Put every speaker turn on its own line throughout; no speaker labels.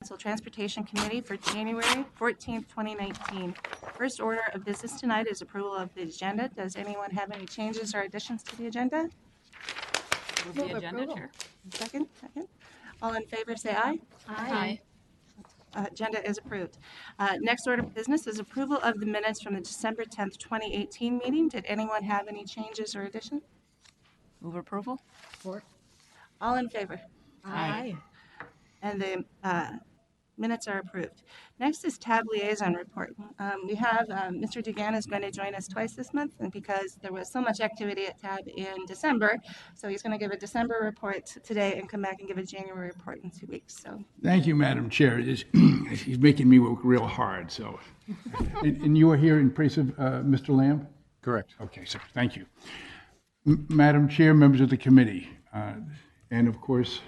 Council Transportation Committee for January 14th, 2019. First order of business tonight is approval of the agenda. Does anyone have any changes or additions to the agenda?
Move the agenda, Chair.
Second. All in favor, say aye.
Aye.
Agenda is approved. Next order of business is approval of the minutes from the December 10th, 2018 meeting. Did anyone have any changes or additions?
Move approval.
Support.
All in favor?
Aye.
And the minutes are approved. Next is tab liaison report. We have Mr. Dugan is going to join us twice this month, and because there was so much activity at tab in December, so he's going to give a December report today and come back and give a January report in 2 weeks. So
Thank you, Madam Chair. He's making me work real hard. So, and you are here in praise of Mr. Lamb?
Correct.
Okay, so thank you. Madam Chair, members of the committee, and of course,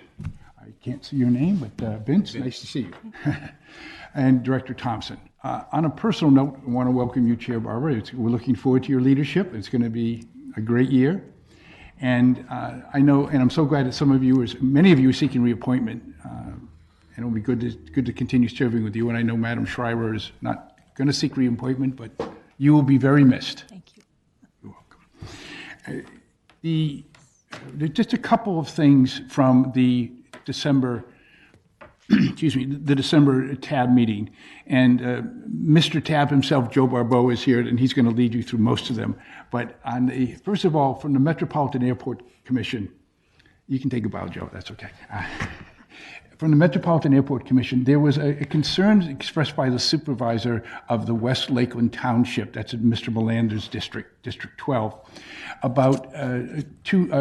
I can't see your name, but Vince, nice to see you. And Director Thompson. On a personal note, I want to welcome you, Chair Barbara. We're looking forward to your leadership. It's going to be a great year. And I know, and I'm so glad that many of you are seeking reappointment. And it'll be good to continue serving with you. And I know Madam Schreiber is not going to seek reappointment, but you will be very missed.
thank you.
You're welcome. Just a couple of things from the December, the December TAB meeting. And Mr. TAB himself, Joe Barbeau, is here, and he's going to lead you through most of them. But first of all, from the Metropolitan Airport Commission, you can take a bow, Joe, that's okay. From the Metropolitan Airport Commission, there was a concern expressed by the supervisor of the West Lakeland Township, that's in Mr. Melander's district, District 12, about a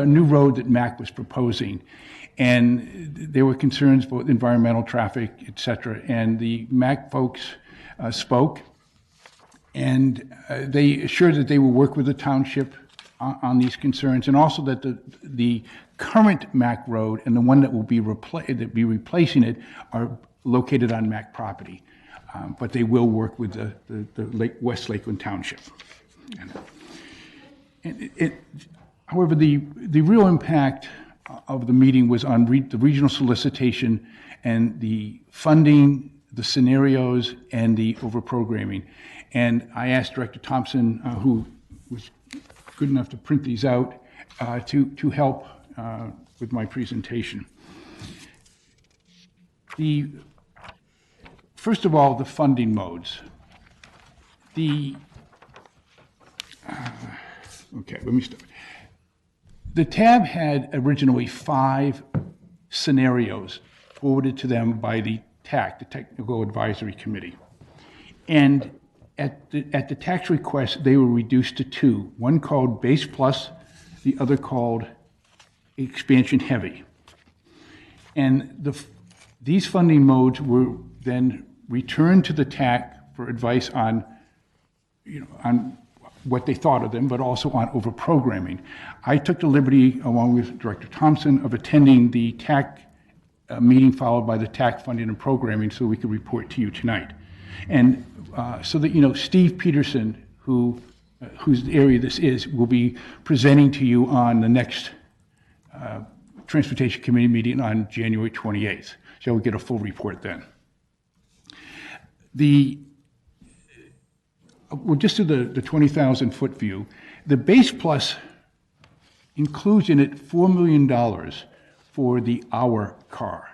new road that MAC was proposing. And there were concerns about environmental traffic, et cetera. And the MAC folks spoke, and they assured that they will work with the township on these concerns, and also that the current MAC road and the one that will be replacing it are located on MAC property. But they will work with the West Lakeland Township. However, the real impact of the meeting was on the regional solicitation and the funding, the scenarios, and the overprogramming. And I asked Director Thompson, who was good enough to print these out, to help with my presentation. First of all, the funding modes. Okay, let me start. The TAB had originally 5 scenarios forwarded to them by the TAC, the Technical Advisory Committee. And at the TAC's request, they were reduced to 2, one called Base Plus, the other called Expansion Heavy. And these funding modes were then returned to the TAC for advice on what they thought of them, but also on overprogramming. I took the liberty, along with Director Thompson, of attending the TAC meeting followed by the TAC funding and programming so we could report to you tonight. And so that, Steve Peterson, whose area this is, will be presenting to you on the next Transportation Committee meeting on January 28th. So we'll get a full report then. We'll just do the 20,000-foot view. The Base Plus includes in it $4 million for the Our Car,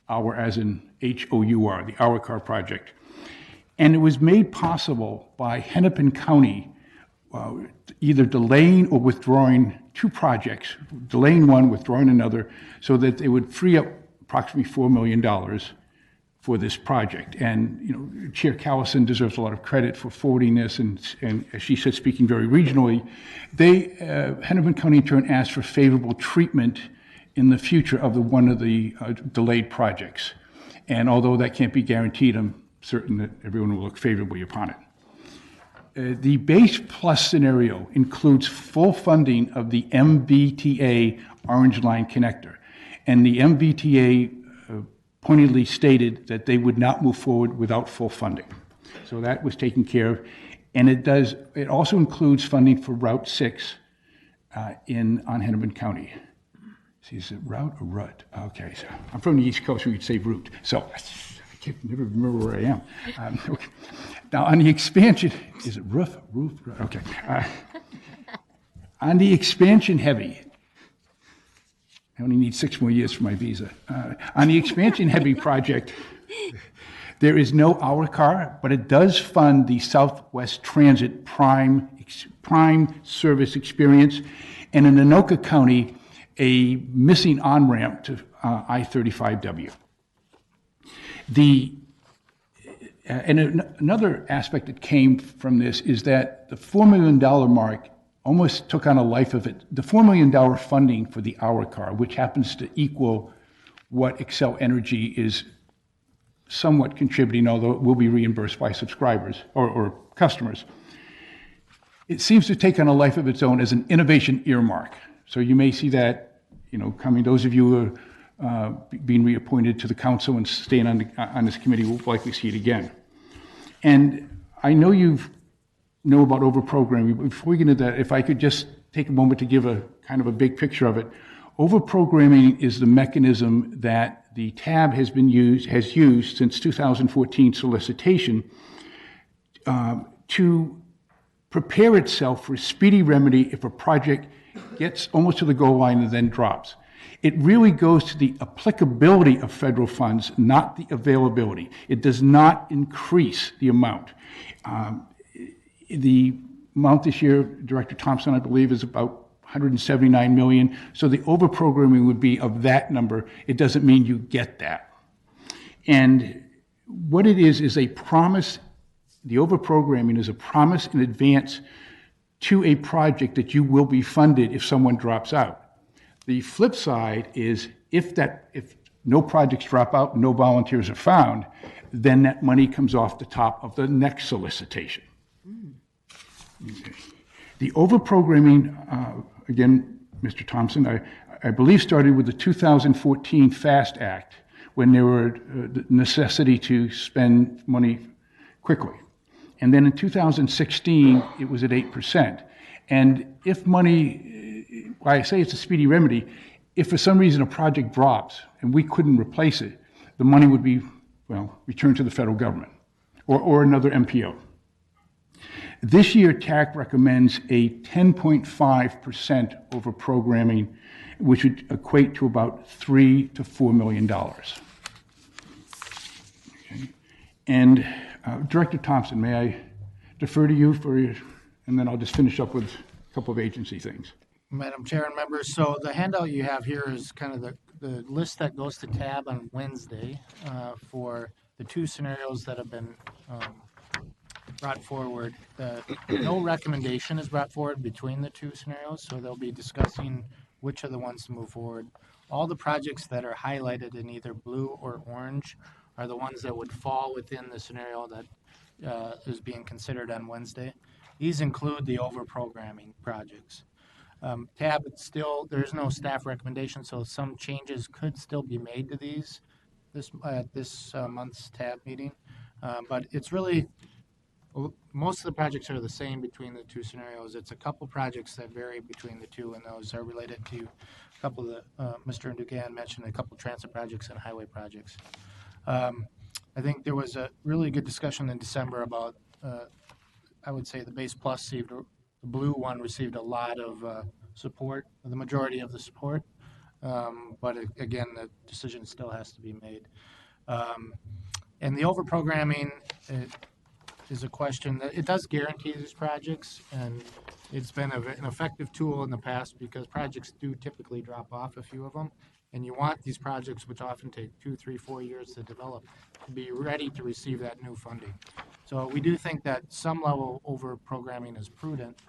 Our as in H-O-U-R, the Our Car project. And it was made possible by Hennepin County either delaying or withdrawing 2 projects, delaying one, withdrawing another, so that they would free up approximately $4 million for this project. And Chair Callison deserves a lot of credit for forwarding this, and as she said, speaking very regionally, Hennepin County in turn asked for favorable treatment in the future of one of the delayed projects. And although that can't be guaranteed, I'm certain that everyone will look favorably upon it. The Base Plus scenario includes full funding of the MBTA Orange Line connector. And the MBTA pointedly stated that they would not move forward without full funding. So that was taken care of. And it also includes funding for Route 6 on Hennepin County. See, is it route or rut? Okay, so I'm from the East Coast, we would say route. So I can never remember where I am. Okay. Now, on the expansion, is it roof? Okay. On the expansion heavy, I only need 6 more years for my visa. On the expansion heavy project, there is no hour car, but it does fund the Southwest Transit Prime service experience, and in Anoka County, a missing on-ramp to I-35W. Another aspect that came from this is that the $4 million mark almost took on a life of it. The $4 million funding for the hour car, which happens to equal what Xcel Energy is somewhat contributing, although it will be reimbursed by subscribers or customers. It seems to take on a life of its own as an innovation earmark. So you may see that, coming. Those of you who are being reappointed to the council and staying on this committee will likely see it again. And I know you know about overprogramming. Before we get into that, if I could just take a moment to give a kind of a big picture of it. Overprogramming is the mechanism that the TAB has used since 2014 solicitation to prepare itself for a speedy remedy if a project gets almost to the goal line and then drops. It really goes to the applicability of federal funds, not the availability. It does not increase the amount. The amount this year, Director Thompson, I believe, is about $179 million. So the overprogramming would be of that number. It doesn't mean you get that. And what it is a promise. The overprogramming is a promise in advance to a project that you will be funded if someone drops out. The flip side is if no projects drop out, no volunteers are found, then that money comes off the top of the next solicitation. Okay. The overprogramming, again, Mr. Thompson, I believe started with the 2014 FAST Act when there were the necessity to spend money quickly. And then in 2016, it was at 8%. And if money, I say it's a speedy remedy, if for some reason a project drops and we couldn't replace it, the money would be, returned to the federal government or another MPO. This year, TAC recommends a 10.5% overprogramming, which would equate to about $3 to $4 million. Okay. And Director Thompson, may I defer to you and then I'll just finish up with a couple of agency things.
Madam Chair and members, so the handout you have here is kind of the list that goes to TAB on Wednesday for the two scenarios that have been brought forward. No recommendation is brought forward between the two scenarios, so they'll be discussing which are the ones to move forward. All the projects that are highlighted in either blue or orange are the ones that would fall within the scenario that is being considered on Wednesday. These include the overprogramming projects. TAB, there's no staff recommendation, so some changes could still be made to these this month's TAB meeting. But it's really, most of the projects are the same between the two scenarios. It's a couple projects that vary between the two, and those are related to a couple of Mr. Dugan mentioned a couple transit projects and highway projects. I think there was a really good discussion in December about, I would say the Base Plus the blue one received a lot of support, the majority of the support. But again, the decision still has to be made. And the overprogramming is a question that it does guarantee these projects, and it's been an effective tool in the past because projects do typically drop off, a few of them, and you want these projects, which often take 2, 3, 4 years to develop, to be ready to receive that new funding. So we do think that some level over programming is prudent.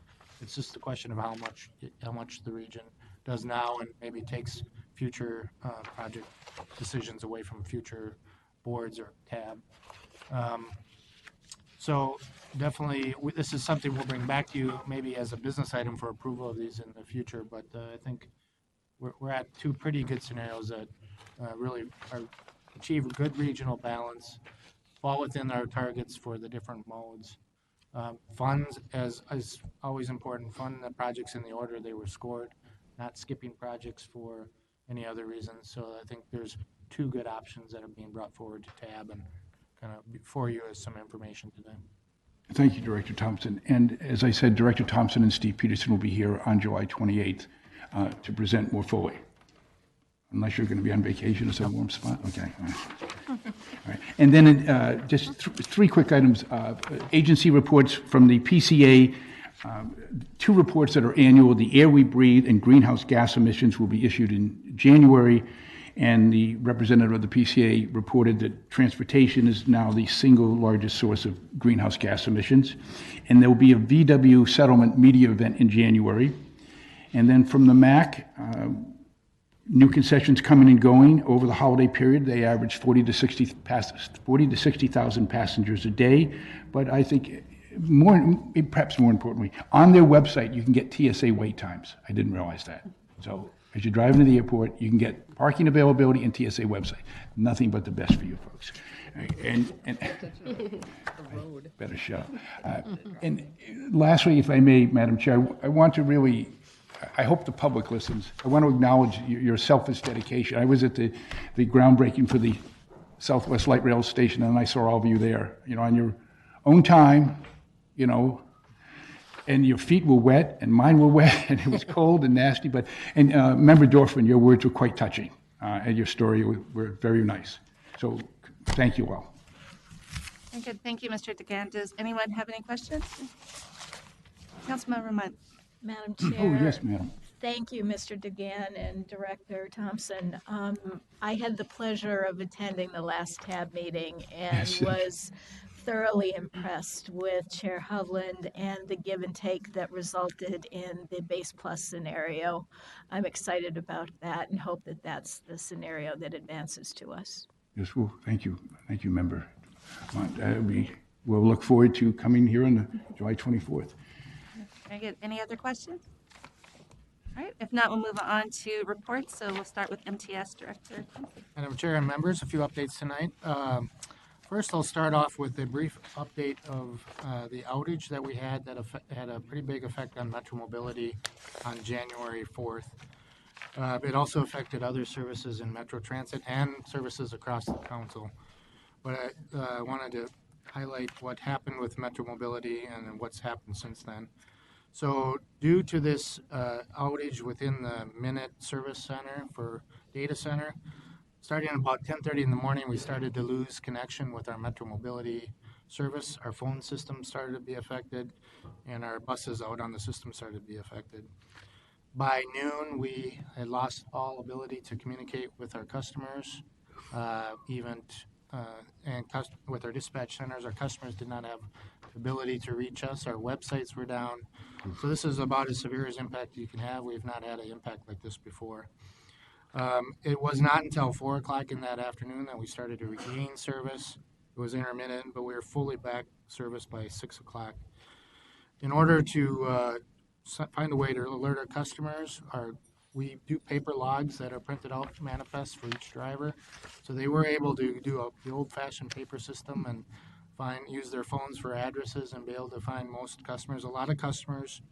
It's just a question of how much the region does now and maybe takes future project decisions away from future boards or TAB. So definitely, this is something we'll bring back to you maybe as a business item for approval of these in the future. But I think we're at two pretty good scenarios that really achieve a good regional balance, fall within our targets for the different modes. Funds, as always important, fund the projects in the order they were scored, not skipping projects for any other reason. So I think there's two good options that are being brought forward to TAB, and kind of before you as some information today.
Thank you, Director Thompson. And as I said, Director Thompson and Steve Peterson will be here on July 28th to present more fully. Unless you're going to be on vacation or some warm spot? Okay. All right. And then just three quick items. Agency reports from the PCA, two reports that are annual. The air we breathe and greenhouse gas emissions will be issued in January. And the representative of the PCA reported that transportation is now the single largest source of greenhouse gas emissions. And there will be a VW settlement media event in January. And then from the MAC, new concessions coming and going over the holiday period. They average 40 to 60,000 passengers a day. But I think perhaps more importantly, on their website, you can get TSA wait times. I didn't realize that. So as you drive into the airport, you can get parking availability and TSA website. Nothing but the best for you folks. And better shut up. And lastly, if I may, Madam Chair, I want to really, I hope the public listens. I want to acknowledge your selfless dedication. I was at the groundbreaking for the Southwest Light Rail Station, and I saw all of you there, on your own time, and your feet were wet, and mine were wet, and it was cold and nasty. And Member Dorfman, your words were quite touching, and your story were very nice. So thank you all.
Very good. Thank you, Mr. DeGan. Does anyone have any questions? Councilmember Munt.
Madam
Oh,
Chair.
yes, madam.
Thank you, Mr. DeGan and Director Thompson. I had the pleasure of attending the last TAB meeting and
Yes.
was thoroughly impressed with Chair Hovland and the give and take that resulted in the Base Plus scenario. I'm excited about that and hope that that's the scenario that advances to us.
Yes, well, thank you. Thank you, Member. We'll look forward to coming here on the July 24th.
Very good. Any other questions? All right. If not, we'll move on to reports. So we'll start with MTS Director.
Madam Chair and members, a few updates tonight. First, I'll start off with a brief update of the outage that we had that had a pretty big effect on Metro Mobility on January 4th. It also affected other services in Metro Transit and services across the council. But I wanted to highlight what happened with Metro Mobility and what's happened since then. So due to this outage within the Minute Service Center for data center, starting at about 10:30 in the morning, we started to lose connection with our Metro Mobility service. Our phone system started to be affected, and our buses out on the system started to be affected. By noon, we had lost all ability to communicate with our customers, with our dispatch centers. Our customers did not have the ability to reach us. Our websites were down. So this is about as severe as impact you can have. We've not had an impact like this before. It was not until 4 o'clock in that afternoon that we started to regain service. It was intermittent, but we were fully back service by 6 o'clock. In order to find a way to alert our customers, we do paper logs that are printed out manifests for each driver. So they were able to do the old-fashioned paper system and use their phones for addresses and be able to find most customers. A lot of customers,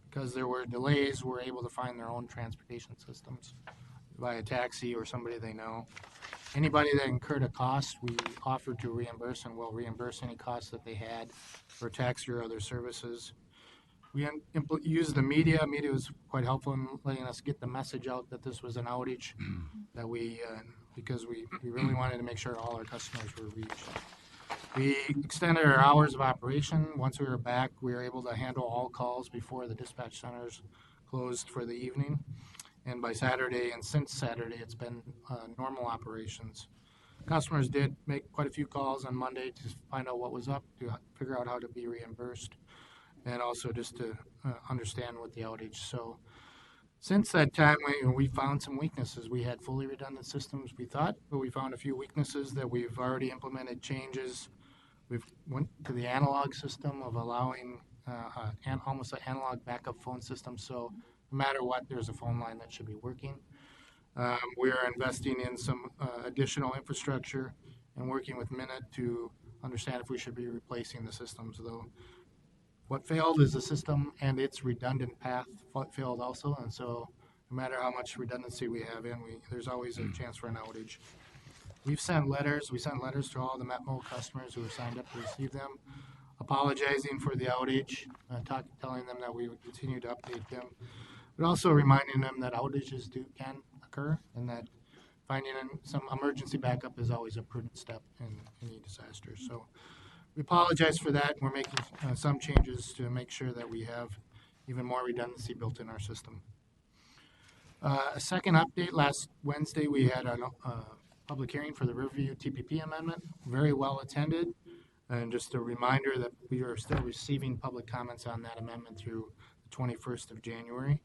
because there were delays, were able to find their own transportation systems via taxi or somebody they know. Anybody that incurred a cost, we offered to reimburse and will reimburse any costs that they had for taxi or other services. We used the media. Media was quite helpful in letting us get the message out that this was an outage, that because we really wanted to make sure all our customers were reached. We extended our hours of operation. Once we were back, we were able to handle all calls before the dispatch centers closed for the evening. And by Saturday, and since Saturday, it's been normal operations. Customers did make quite a few calls on Monday to find out what was up, to figure out how to be reimbursed, and also just to understand what the outage. So since that time, we found some weaknesses. We had fully redundant systems, we thought, but we found a few weaknesses that we've already implemented changes. We've went to the analog system of allowing almost an analog backup phone system. So no matter what, there's a phone line that should be working. We are investing in some additional infrastructure and working with Minute to understand if we should be replacing the systems, though. What failed is the system and its redundant path failed also, and so no matter how much redundancy we have in, there's always a chance for an outage. we've sent letters. We sent letters to all the Metmo customers who were signed up to receive them, apologizing for the outage, telling them that we would continue to update them, but also reminding them that outages can occur and that finding some emergency backup is always a prudent step in any disaster. So we apologize for that. We're making some changes to make sure that we have even more redundancy built in our system. A second update, last Wednesday we had a public hearing for the Riverview TPP amendment, very well attended. And just a reminder that we are still receiving public comments on that amendment through the 21st of January.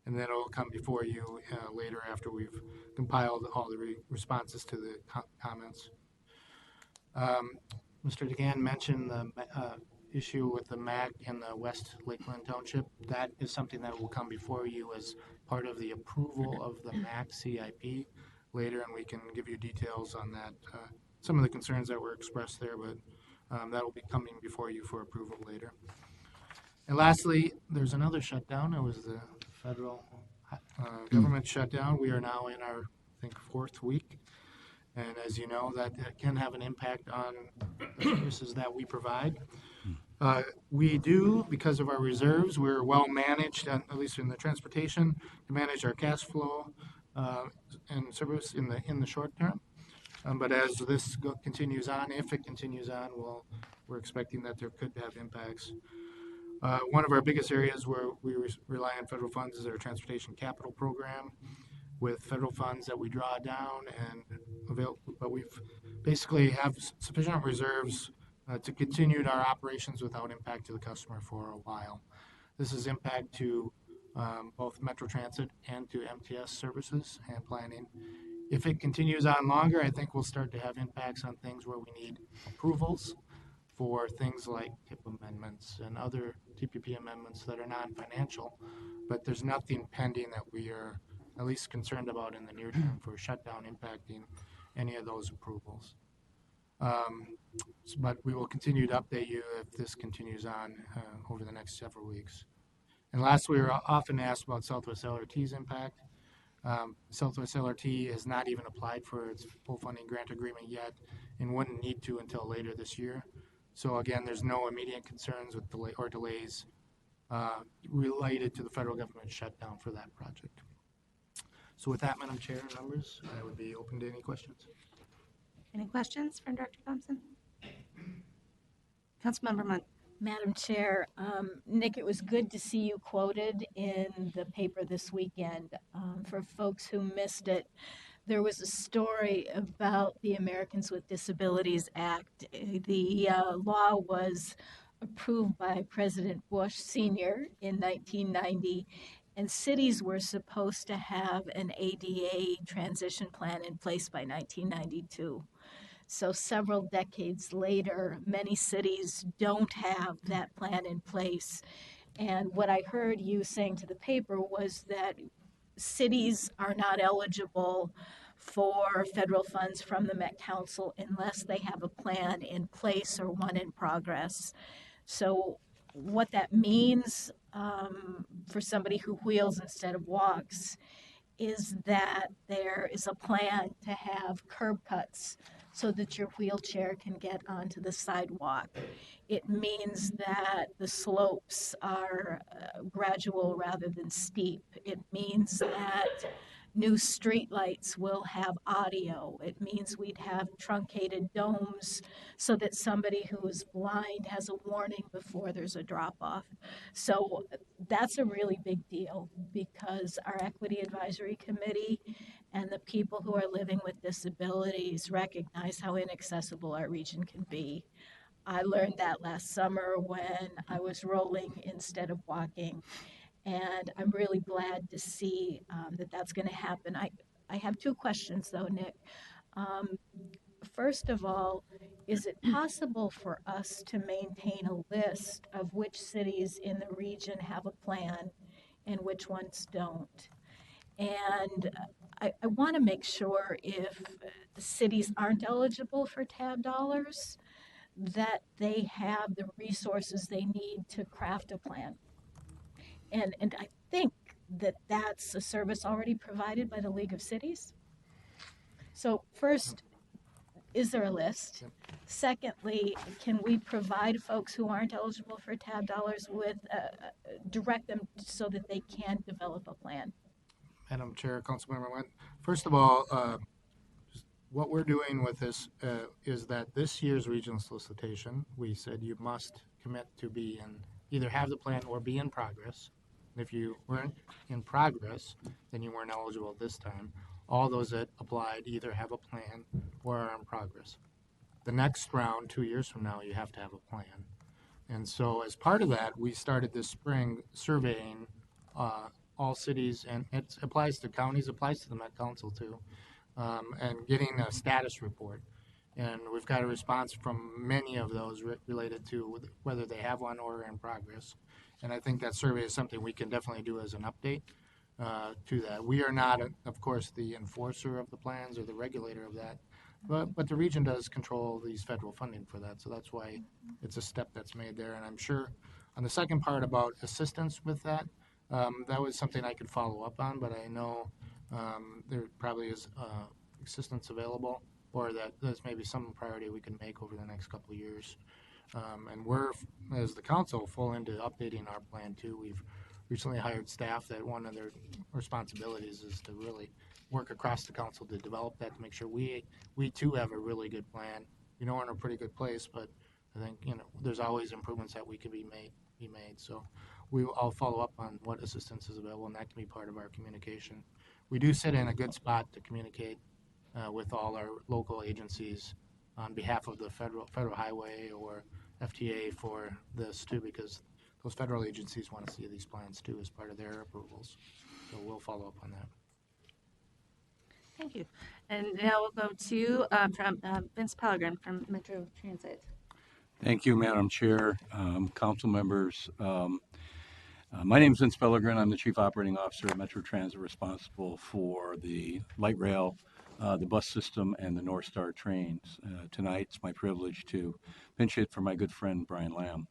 And then it will come before you later after we've compiled all the responses to the comments. Mr. DeGan mentioned the issue with the MAC in the West Lakeland Township. That is something that will come before you as part of the approval of the MAC CIP later, and we can give you details on that. Some of the concerns that were expressed there, but that will be coming before you for approval later. And lastly, there's another shutdown. It was the federal government shutdown. We are now in our, I think, 4th week. And as you know, that can have an impact on the services that we provide. We do, because of our reserves, we're well managed, at least in the transportation, to manage our cash flow and service in the short term. But as this continues on, if it continues on, we're expecting that there could have impacts. One of our biggest areas where we rely on federal funds is our transportation capital program, with federal funds that we draw down and avail, but we've basically have sufficient reserves to continue our operations without impact to the customer for a while. This is impact to both Metro Transit and to MTS services and planning. If it continues on longer, I think we'll start to have impacts on things where we need approvals for things like TIP amendments and other TPP amendments that are non-financial, but there's nothing pending that we are at least concerned about in the near term for shutdown impacting any of those approvals. But we will continue to update you if this continues on over the next several weeks. And lastly, we're often asked about Southwest LRT's impact. Southwest LRT has not even applied for its full funding grant agreement yet and wouldn't need to until later this year. So again, there's no immediate concerns with delays related to the federal government shutdown for that project. So with that, Madam Chair and members, I would be open to any questions.
Any questions for Director Thompson? Councilmember Munt.
Madam Chair, Nick, it was good to see you quoted in the paper this weekend. For folks who missed it, there was a story about the Americans with Disabilities Act. The law was approved by President Bush Sr. in 1990, and cities were supposed to have an ADA transition plan in place by 1992. So several decades later, many cities don't have that plan in place. And what I heard you saying to the paper was that cities are not eligible for federal funds from the Met Council unless they have a plan in place or one in progress. So what that means for somebody who wheels instead of walks is that there is a plan to have curb cuts so that your wheelchair can get onto the sidewalk. It means that the slopes are gradual rather than steep. It means that new streetlights will have audio. It means we'd have truncated domes so that somebody who is blind has a warning before there's a drop-off. So that's a really big deal because our Equity Advisory Committee and the people who are living with disabilities recognize how inaccessible our region can be. I learned that last summer when I was rolling instead of walking. And I'm really glad to see that that's going to happen. I have two questions, though, Nick. First of all, is it possible for us to maintain a list of which cities in the region have a plan and which ones don't? And I want to make sure if the cities aren't eligible for TAB dollars, that they have the resources they need to craft a plan. And I think that that's a service already provided by the League of Cities. So first, Is there a list?
Yep.
Secondly, can we provide folks who aren't eligible for TAB dollars with, direct them so that they can develop a plan?
Madam Chair, Councilmember Went. First of all, what we're doing with this is that this year's regional solicitation, we said you must commit to be in, either have the plan or be in progress. And if you weren't in progress, then you weren't eligible this time. All those that applied either have a plan or are in progress. The next round, 2 years from now, you have to have a plan. And so as part of that, we started this spring surveying all cities, and it applies to counties, applies to the Met Council too, and getting a status report. And we've got a response from many of those related to whether they have one or are in progress. And I think that survey is something we can definitely do as an update to that. We are not, of course, the enforcer of the plans or the regulator of that, but the region does control these federal funding for that. So that's why it's a step that's made there. And I'm sure on the second part about assistance with that, that was something I could follow up on, but I know there probably is assistance available, or that there's maybe some priority we can make over the next couple of years. And we're, as the council, full into updating our plan too. We've recently hired staff that one of their responsibilities is to really work across the council to develop that, to make sure we too have a really good plan. We know we're in a pretty good place, but I think there's always improvements that we could be made. So I'll follow up on what assistance is available, and that can be part of our communication. We do sit in a good spot to communicate with all our local agencies on behalf of the federal highway or FTA for this too, because those federal agencies want to see these plans too as part of their approvals. So we'll follow up on that.
Thank you. And now we'll go to from Vince Pellegrin from Metro Transit.
Thank you, Madam Chair, council members. My name is Vince Pellegrin. I'm the Chief Operating Officer at Metro Transit, responsible for the light rail, the bus system, and the North Star trains. Tonight, it's my privilege to pinch hit for my good friend, Brian Lamb.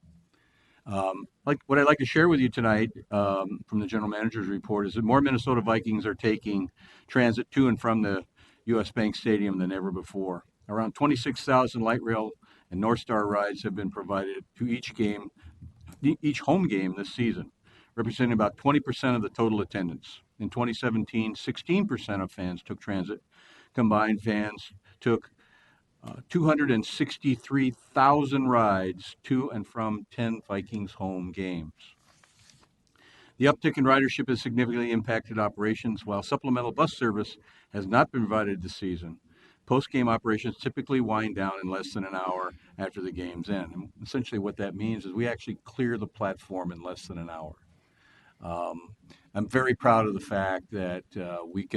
What I'd like to share with you tonight from the General Manager's report is that more Minnesota Vikings are taking transit to and from the U.S. Bank Stadium than ever before. Around 26,000 light rail and North Star rides have been provided to each home game this season, representing about 20% of the total attendance. In 2017, 16% of fans took transit. Combined, fans took 263,000 rides to and from 10 Vikings home games. The uptick in ridership has significantly impacted operations. While supplemental bus service has not been provided this season, post-game operations typically wind down in less than an hour after the game's end. And essentially what that means is we actually clear the platform in less than an hour. I'm very proud of the fact that we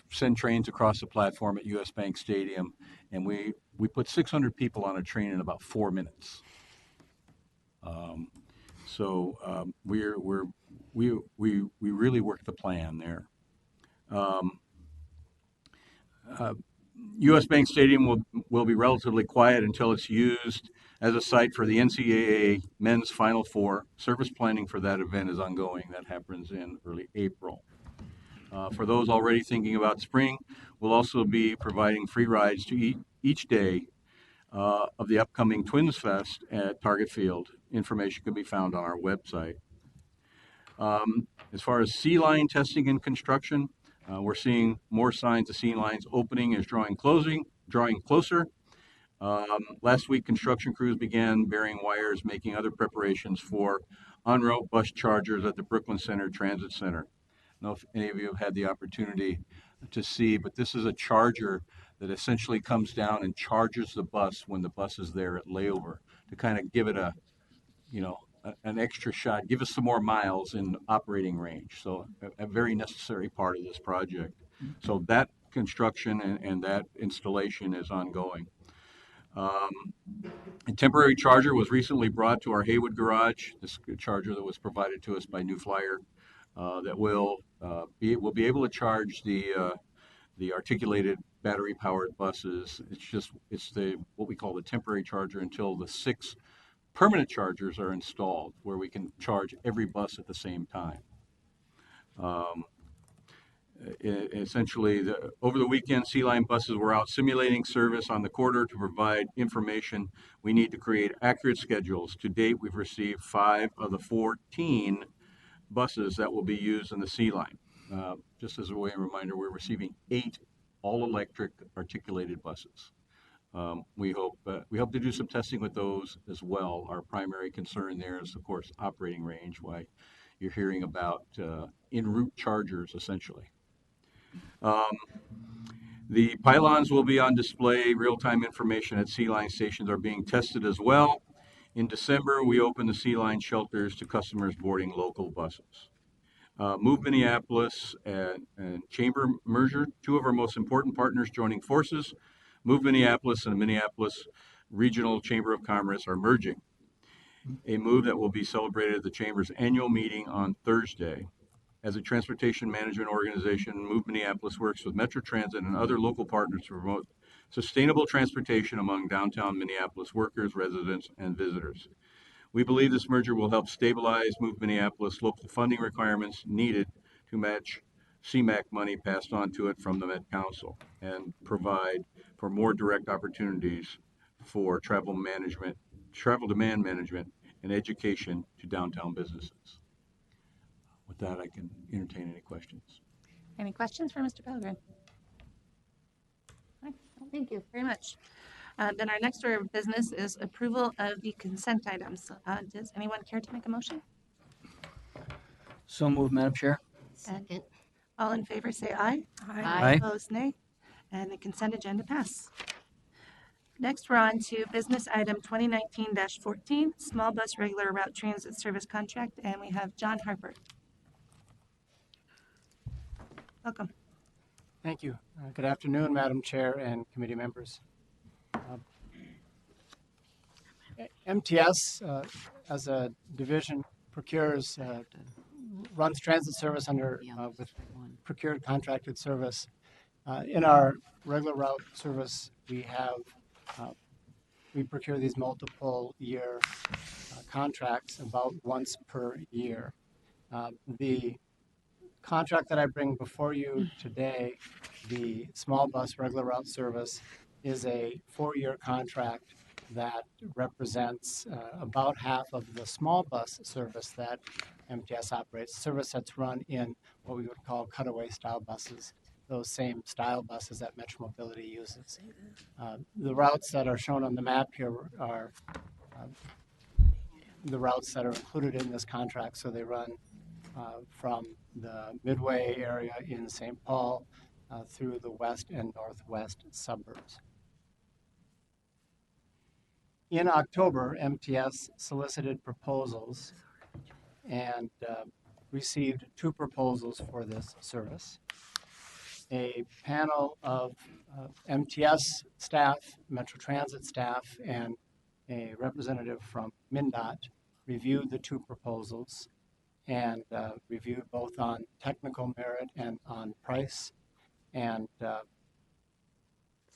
send trains across the platform at US Bank Stadium, and we put 600 people on a train in about 4 minutes. We really worked the plan there. US Bank Stadium will be relatively quiet until it's used as a site for the NCAA Men's Final Four. Service planning for that event is ongoing. That happens in early April. For those already thinking about spring, we'll also be providing free rides to each day of the upcoming Twins Fest at Target Field. Information can be found on our website. As far as sea line testing and construction, we're seeing more signs of sea lines opening as drawing closer. Last week, construction crews began burying wires, making other preparations for en-route bus chargers at the Brooklyn Center Transit Center. I don't know if any of you have had the opportunity to see, but this is a charger that essentially comes down and charges the bus when the bus is there at layover to kind of give it an extra shot, give us some more miles in operating range. So a very necessary part of this project. So that construction and that installation is ongoing. A temporary charger was recently brought to our Haywood garage. This charger that was provided to us by New Flyer that will be able to charge the articulated battery-powered buses. It's what we call the temporary charger until the 6 permanent chargers are installed, where we can charge every bus at the same time. Essentially, over the weekend, Sea Line buses were out simulating service on the corridor to provide information. We need to create accurate schedules. To date, we've received 5 of the 14 buses that will be used in the Sea Line. Just as a way of reminder, we're receiving 8 all-electric articulated buses. We hope to do some testing with those as well. Our primary concern there is, of course, operating range. Why you're hearing about en route chargers, essentially. The pylons will be on display. Real-time information at Sea Line stations are being tested as well. In December, we opened the Sea Line shelters to customers boarding local buses. Move Minneapolis and Chamber merger, 2 of our most important partners joining forces. Move Minneapolis and the Minneapolis Regional Chamber of Commerce are merging, a move that will be celebrated at the Chamber's annual meeting on Thursday. As a transportation management organization, Move Minneapolis works with Metro Transit and other local partners to promote sustainable transportation among downtown Minneapolis workers, residents, and visitors. We believe this merger will help stabilize Move Minneapolis local funding requirements needed to match CMAQ money passed on to it from the Met Council and provide for more direct opportunities for travel demand management, and education to downtown businesses. With that, I can entertain any questions.
Any questions for Mr. Pellegrin? All right, well, thank you very much. Then our next order of business is approval of the consent items. Does anyone care to make a motion?
So moved, Madam Chair.
Second. All in favor say aye.
Aye.
Opposed, nay. And the consent agenda pass. Next, we're on to business item 2019-14, small bus regular route transit service contract, and we have John Harper. Welcome.
Thank you. Good afternoon, Madam Chair and committee members. MTS, as a division, runs transit service with procured contracted service. In our regular route service, we procure these multiple year contracts about once per year. The contract that I bring before you today, the small bus regular route service, is a 4-year contract that represents about half of the small bus service that MTS operates, service that's run in what we would call cutaway style buses, those same style buses that Metropolitan uses. The routes that are shown on the map here are the routes that are included in this contract. So they run from the Midway area in St. Paul through the west and northwest suburbs. In October, MTS solicited proposals and received 2 proposals for this service. A panel of MTS staff, Metro Transit staff, and a representative from MnDOT reviewed the 2 proposals and reviewed both on technical merit and on price. And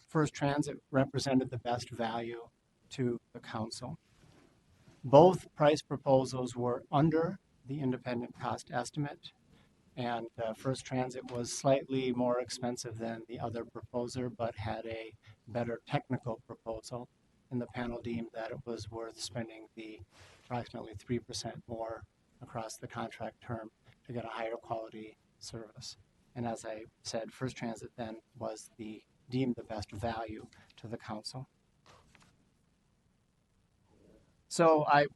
First Transit represented the best value to the council. Both price proposals were under the independent cost estimate, and First Transit was slightly more expensive than the other proposer, but had a better technical proposal, and the panel deemed that it was worth spending the approximately 3% more across the contract term to get a higher quality service. And as I said, First Transit then was deemed the best value to the council. So I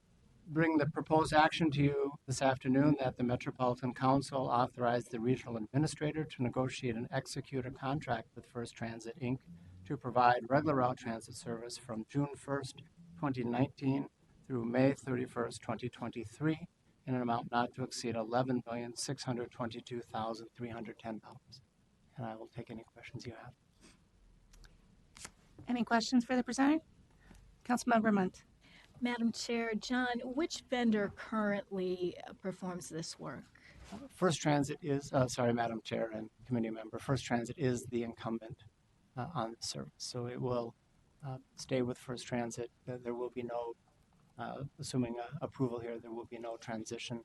bring the proposed action to you this afternoon that the Metropolitan Council authorized the regional administrator to negotiate and execute a contract with First Transit, Inc. to provide regular route transit service from June 1st, 2019 through May 31st, 2023 in an amount not to exceed $11,622,310. And I will take any questions you have.
Any questions for the presenter? Councilmember Munt.
Madam Chair, John, which vendor currently performs this work?
First Transit is, Madam Chair and committee member, First Transit is the incumbent on the service. So it will stay with First Transit. There will be no, assuming approval here, there will be no transition.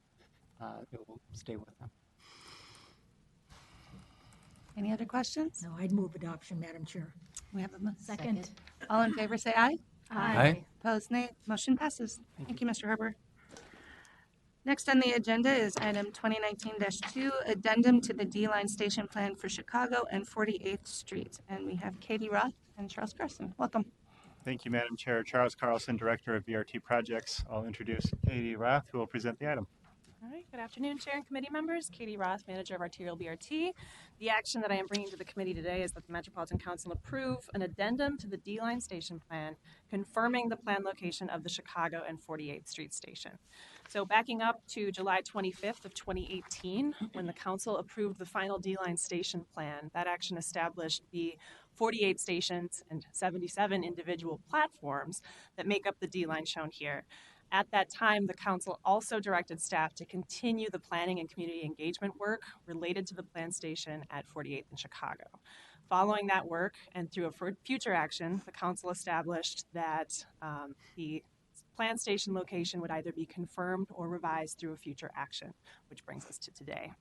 It will stay with them.
Any other questions?
No, I'd move adoption, Madam Chair.
We have
Second.
all in favor, say aye.
Aye.
Opposed, nay. Motion passes. Thank you, Mr. Harper. Next on the agenda is item 2019-2, addendum to the D-Line Station Plan for Chicago and 48th Street. And we have Katie Roth and Charles Carson. Welcome.
Thank you, Madam Chair. Charles Carlson, Director of BRT Projects. I'll introduce Katie Roth, who will present the item.
All right, good afternoon, Chair and committee members. Katie Roth, Manager of Arterial BRT. The action that I am bringing to the committee today is that the Metropolitan Council approve an addendum to the D-Line Station Plan, confirming the planned location of the Chicago and 48th Street Station. So backing up to July 25th of 2018, when the council approved the final D-Line Station Plan, that action established the 48 stations and 77 individual platforms that make up the D-Line shown here. At that time, the council also directed staff to continue the planning and community engagement work related to the planned station at 48th and Chicago. Following that work and through a future action, the council established that the planned station location would either be confirmed or revised through a future action, which brings us to today.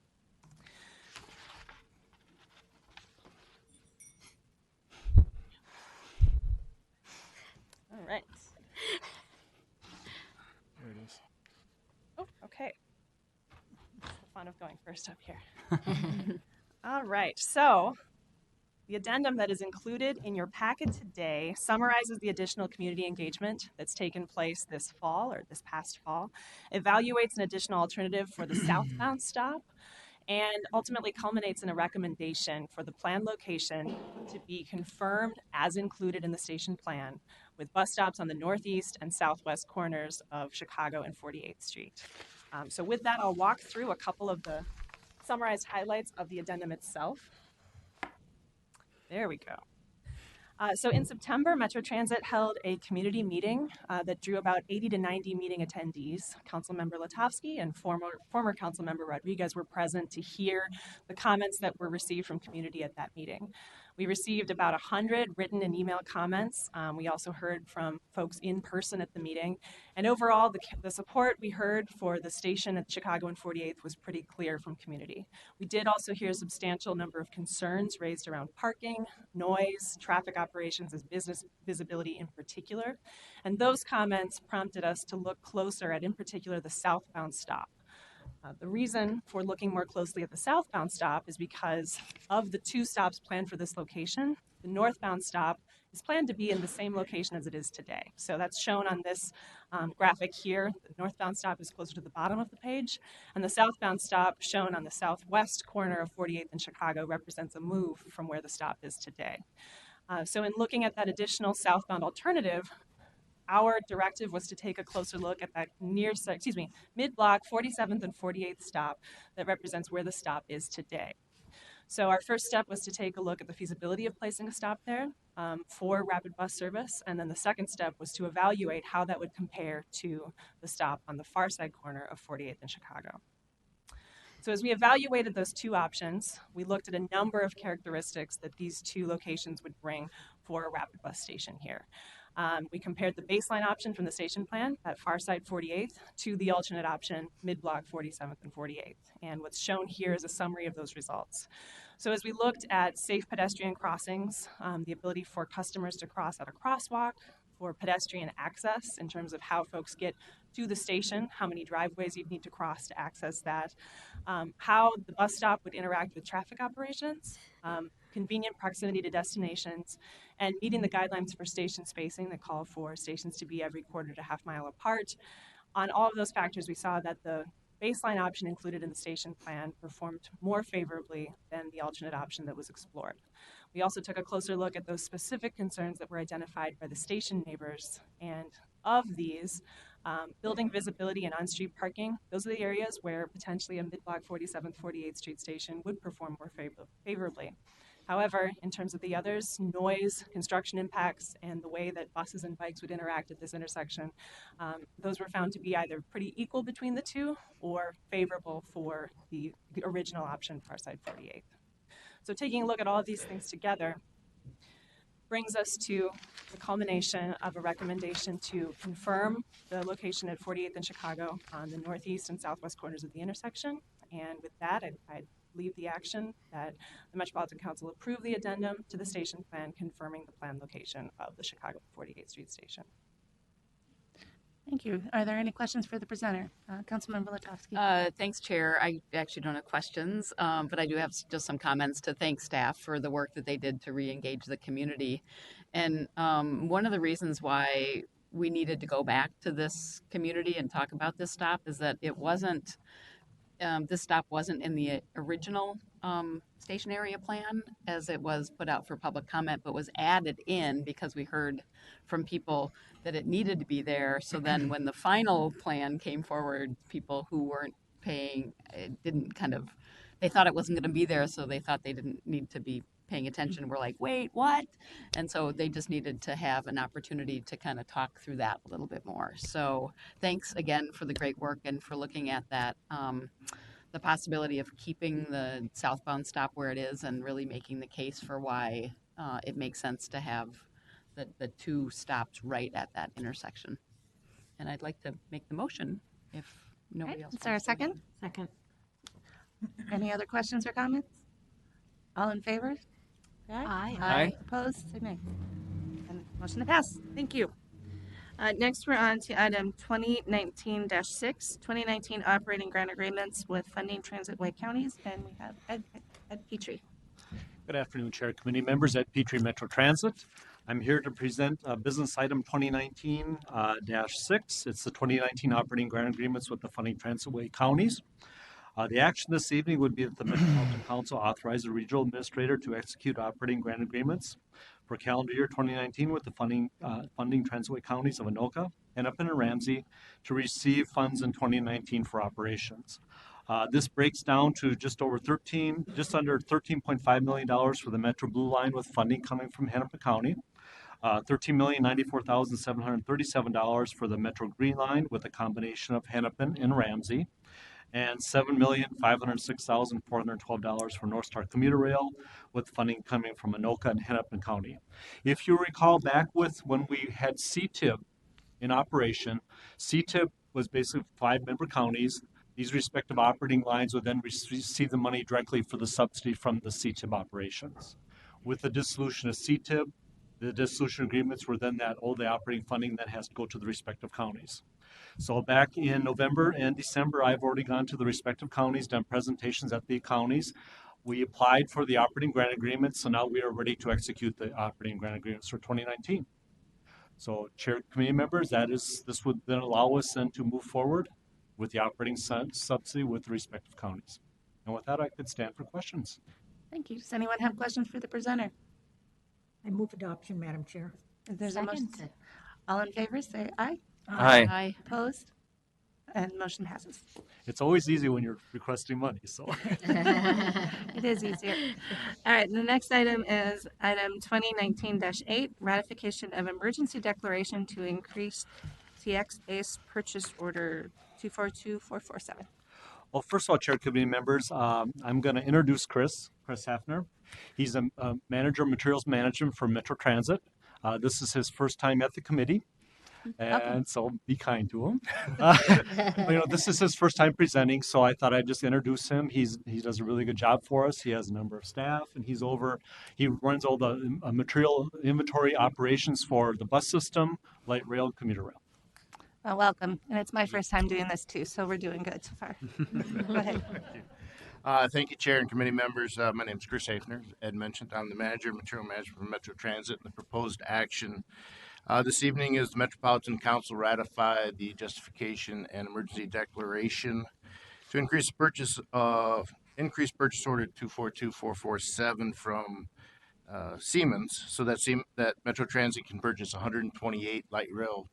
All right.
There it is.
Oh, okay. It's the fun of going first up here. All right, so the addendum that is included in your packet today summarizes the additional community engagement that's taken place this fall or this past fall, evaluates an additional alternative for the southbound stop, and ultimately culminates in a recommendation for the planned location to be confirmed as included in the station plan, with bus stops on the northeast and southwest corners of Chicago and 48th Street. So with that, I'll walk through a couple of the summarized highlights of the addendum itself. There we go. So in September, Metro Transit held a community meeting that drew about 80 to 90 meeting attendees. Councilmember Latovsky and former Councilmember Rodriguez were present to hear the comments that were received from community at that meeting. We received about 100 written and email comments. We also heard from folks in person at the meeting. And overall, the support we heard for the station at Chicago and 48th was pretty clear from community. We did also hear a substantial number of concerns raised around parking, noise, traffic operations, as business visibility in particular. And those comments prompted us to look closer at, in particular, the southbound stop. The reason for looking more closely at the southbound stop is because of the two stops planned for this location, the northbound stop is planned to be in the same location as it is today. So that's shown on this graphic here. The northbound stop is closer to the bottom of the page, and the southbound stop, shown on the southwest corner of 48th and Chicago, represents a move from where the stop is today. So in looking at that additional southbound alternative, our directive was to take a closer look at that mid-block 47th and 48th stop that represents where the stop is today. So our first step was to take a look at the feasibility of placing a stop there for rapid bus service. And then the second step was to evaluate how that would compare to the stop on the far side corner of 48th and Chicago. So as we evaluated those two options, we looked at a number of characteristics that these two locations would bring for a rapid bus station here. We compared the baseline option from the station plan, that far side 48th, to the alternate option, mid-block 47th and 48th. And what's shown here is a summary of those results. So as we looked at safe pedestrian crossings, the ability for customers to cross at a crosswalk, for pedestrian access in terms of how folks get to the station, how many driveways you'd need to cross to access that, how the bus stop would interact with traffic operations, convenient proximity to destinations, and meeting the guidelines for station spacing that call for stations to be every quarter to half mile apart. On all of those factors, we saw that the baseline option included in the station plan performed more favorably than the alternate option that was explored. We also took a closer look at those specific concerns that were identified by the station neighbors, and of these, building visibility and on-street parking, those are the areas where potentially a mid-block 47th, 48th Street station would perform more favorably. However, in terms of the others, noise, construction impacts, and the way that buses and bikes would interact at this intersection, those were found to be either pretty equal between the two or favorable for the original option, far side 48th. So taking a look at all of these things together brings us to the culmination of a recommendation to confirm the location at 48th and Chicago on the northeast and southwest corners of the intersection. And with that, I'd leave the action that the Metropolitan Council approve the addendum to the station plan confirming the planned location of the Chicago 48th Street Station.
Thank you. Are there any questions for the presenter? Councilmember Latowski.
Thanks, Chair. I actually don't have questions, but I do have just some comments to thank staff for the work that they did to re-engage the community. And one of the reasons why we needed to go back to this community and talk about this stop is that it wasn't, this stop wasn't in the original station area plan as it was put out for public comment, but was added in because we heard from people that it needed to be there. So then when the final plan came forward, people who weren't paying, it didn't kind of, they thought it wasn't going to be there, so they thought they didn't need to be paying attention. We're like, wait, what? And so they just needed to have an opportunity to kind of talk through that a little bit more. So thanks again for the great work and for looking at that, the possibility of keeping the southbound stop where it is and really making the case for why it makes sense to have the two stops right at that intersection. And I'd like to make the motion if nobody else.
Is there a second?
Second.
Any other questions or comments? All in favor?
Aye.
Aye.
Opposed? Say nay. And motion to pass. Thank you. Next, we're on to item 2019-6, 2019 operating grant agreements with funding transitway counties, and we have Ed Petrie.
Good afternoon, Chair, committee members. Ed Petrie, Metro Transit. I'm here to present business item 2019-6. It's the 2019 operating grant agreements with the funding transitway counties. The action this evening would be that the Metropolitan Council authorize the regional administrator to execute operating grant agreements for calendar year 2019 with the funding transitway counties of Anoka, Hennepin, and Ramsey to receive funds in 2019 for operations. This breaks down to just under $13.5 million for the Metro Blue Line with funding coming from Hennepin County, $13,094,737 for the Metro Green Line with a combination of Hennepin and Ramsey, and $7,506,412 for North Star Commuter Rail with funding coming from Anoka and Hennepin County. If you recall back with when we had CTIP in operation, CTIP was basically 5 member counties. These respective operating lines would then receive the money directly for the subsidy from the CTIP operations. With the dissolution of CTIP, the dissolution agreements were then the operating funding that has to go to the respective counties. So back in November and December, I've already gone to the respective counties, done presentations at the counties. We applied for the operating grant agreements, so now we are ready to execute the operating grant agreements for 2019. So, Chair, committee members, this would then allow us then to move forward with the operating subsidy with the respective counties. And with that, I could stand for questions.
Thank you. Does anyone have questions for the presenter?
I move adoption, Madam Chair.
If there's a motion, all in favor, say aye.
Aye.
Aye.
Opposed? And motion passes.
It's always easy when you're requesting money, so.
It is easier. All right, the next item is item 2019-8, ratification of emergency declaration to increase TX base purchase order 242447.
Well, first of all, Chair, committee members, I'm going to introduce Chris Hafner. He's a manager of materials management for Metro Transit. This is his first time at the committee. And so be kind to him. This is his first time presenting, so I thought I'd just introduce him. He does a really good job for us. He has a number of staff, and he runs all the material inventory operations for the bus system, light rail, and commuter rail.
Well, welcome. And it's my first time doing this too, so we're doing good so far. Go ahead.
Thank you, Chair and committee members. My name is Chris Hafner. As Ed mentioned, I'm the manager of material management for Metro Transit. And the proposed action this evening is the Metropolitan Council ratify the justification and emergency declaration to increase purchase order 242447 from Siemens, so that Metro Transit can purchase 128 light rail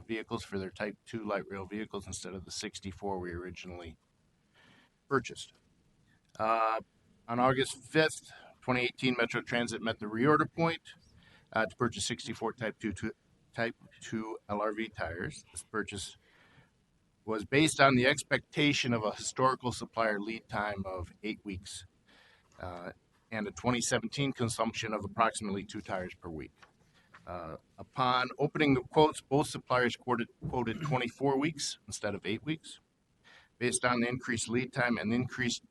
vehicles for their Type 2 light rail vehicles instead of the 64 we originally purchased. On August 5th, 2018, Metro Transit met the reorder point to purchase 64 Type 2 LRV tires. This purchase was based on the expectation of a historical supplier lead time of 8 weeks and a 2017 consumption of approximately 2 tires per week. Upon opening the quotes, both suppliers quoted 24 weeks instead of 8 weeks. Based on the increased lead time and increased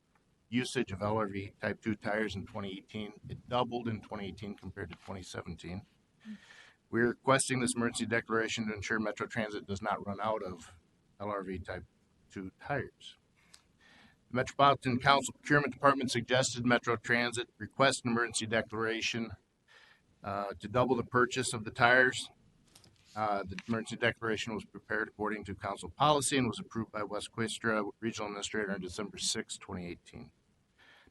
usage of LRV Type 2 tires in 2018. It doubled in 2018 compared to 2017. We're requesting this emergency declaration to ensure Metro Transit does not run out of LRV Type 2 tires. The Metropolitan Council Procurement Department suggested Metro Transit request an emergency declaration to double the purchase of the tires. The emergency declaration was prepared according to council policy and was approved by West Quistra Regional Administrator on December 6, 2018.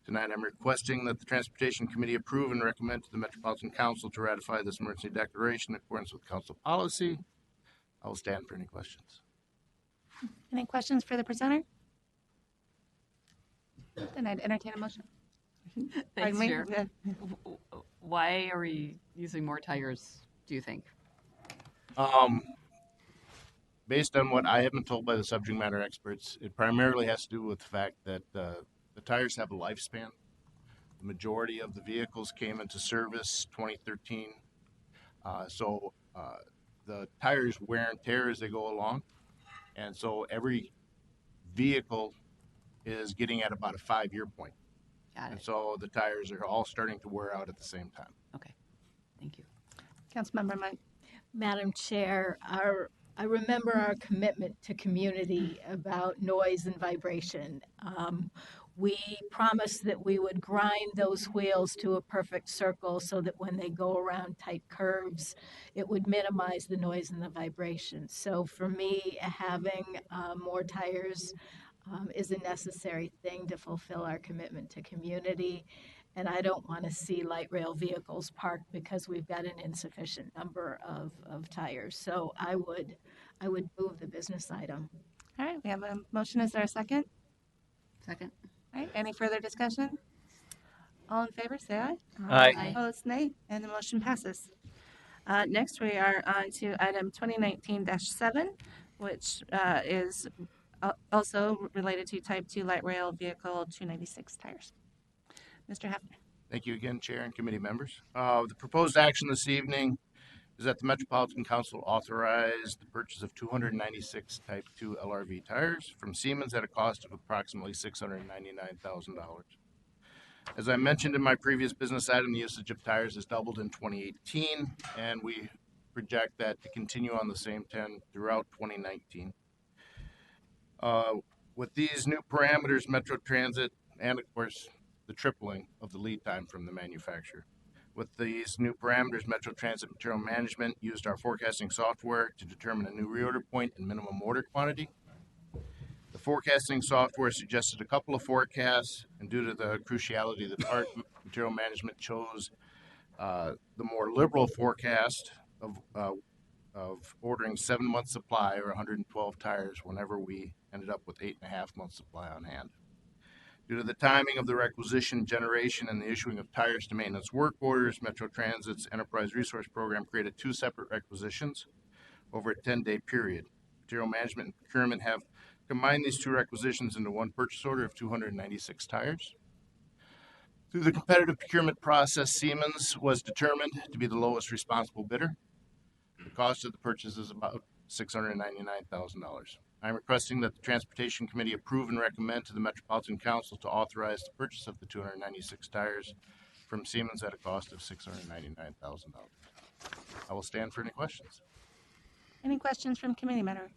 Tonight, I'm requesting that the Transportation Committee approve and recommend to the Metropolitan Council to ratify this emergency declaration in accordance with council policy. I will stand for any questions.
Any questions for the presenter? Then I'd entertain a motion.
Thanks,
Pardon me?
Chair. Why are we using more tires, do you think?
Based on what I have been told by the subject matter experts, it primarily has to do with the fact that the tires have a lifespan. The majority of the vehicles came into service 2013. So the tires wear and tear as they go along. And so every vehicle is getting at about a 5-year point.
Got
And
it.
so the tires are all starting to wear out at the same time.
Okay. Thank you.
Councilmember Mike.
Madam Chair, I remember our commitment to community about noise and vibration. We promised that we would grind those wheels to a perfect circle so that when they go around tight curves, it would minimize the noise and the vibration. So for me, having more tires is a necessary thing to fulfill our commitment to community. And I don't want to see light rail vehicles parked because we've got an insufficient number of tires. So I would move the business item.
All right, we have a motion. Is there a second?
Second.
All right, any further discussion? All in favor, say aye.
Aye.
Opposed, nay, and the motion passes. Next, we are on to item 2019-7, which is also related to Type 2 light rail vehicle 296 tires. Mr. Hafner.
Thank you again, Chair and committee members. The proposed action this evening is that the Metropolitan Council authorize the purchase of 296 Type 2 LRV tires from Siemens at a cost of approximately $699,000. As I mentioned in my previous business item, the usage of tires has doubled in 2018, and we project that to continue on the same trend throughout 2019. With these new parameters, Metro Transit, and of course, the tripling of the lead time from the manufacturer. With these new parameters, Metro Transit Material Management used our forecasting software to determine a new reorder point and minimum order quantity. The forecasting software suggested a couple of forecasts, and due to the cruciality of the part, Material Management chose the more liberal forecast of ordering 7 months supply or 112 tires whenever we ended up with 8.5 months supply on hand. Due to the timing of the requisition generation and the issuing of tires to maintenance work orders, Metro Transit's Enterprise Resource Program created 2 separate requisitions over a 10-day period. Material Management and Procurement have combined these 2 requisitions into 1 purchase order of 296 tires. Through the competitive procurement process, Siemens was determined to be the lowest responsible bidder. The cost of the purchase is about $699,000. I'm requesting that the Transportation Committee approve and recommend to the Metropolitan Council to authorize the purchase of the 296 tires from Siemens at a cost of $699,000. I will stand for any questions.
Any questions from committee member?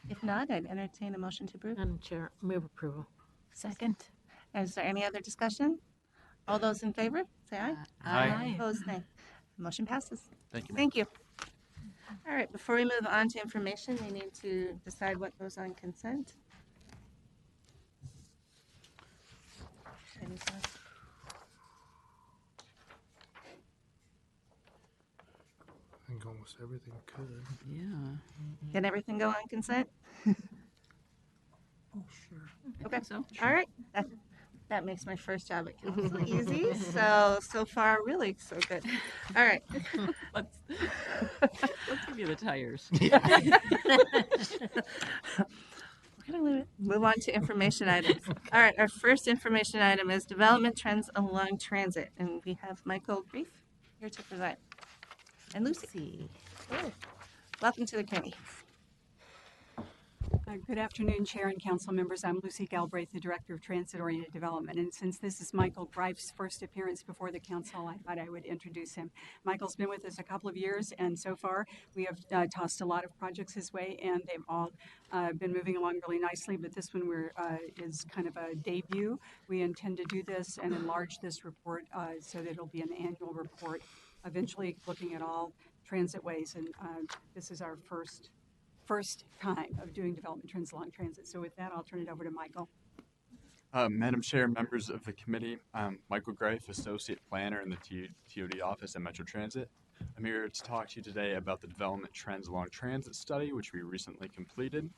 If not, I'd entertain a motion to approve.
Madam Chair, move approval.
Second.
Is there any other discussion? All those in favor, say aye.
Aye.
Opposed, nay. Motion passes.
Thank you.
Thank you. All right, before we move on to information, we need to decide what goes on consent.
I think almost everything could.
Yeah.
Can everything go on consent?
Oh, sure.
Okay.
So.
All right. That makes my first job at council easy. So far, really so good. All right.
Let's give you the tires.
We're going to move on to information items. All right, our first information item is development trends along transit. And we have Michael Grief here to present. And Lucy. Oh, welcome to the committee.
Good afternoon, Chair and Council members. I'm Lucy Galbraith, the Director of Transit-Oriented Development. And since this is Michael Greif's first appearance before the Council, I thought I would introduce him. Michael's been with us a couple of years, and so far we have tossed a lot of projects his way, and they've all been moving along really nicely. But this one is kind of a debut. We intend to do this and enlarge this report so that it'll be an annual report, eventually looking at all transitways. And this is our first time of doing development trends along transit. So with that, I'll turn it over to Michael.
Madam Chair, members of the committee, I'm Michael Greif, Associate Planner in the TOD office at Metro Transit. I'm here to talk to you today about the development trends along transit study, which we recently completed.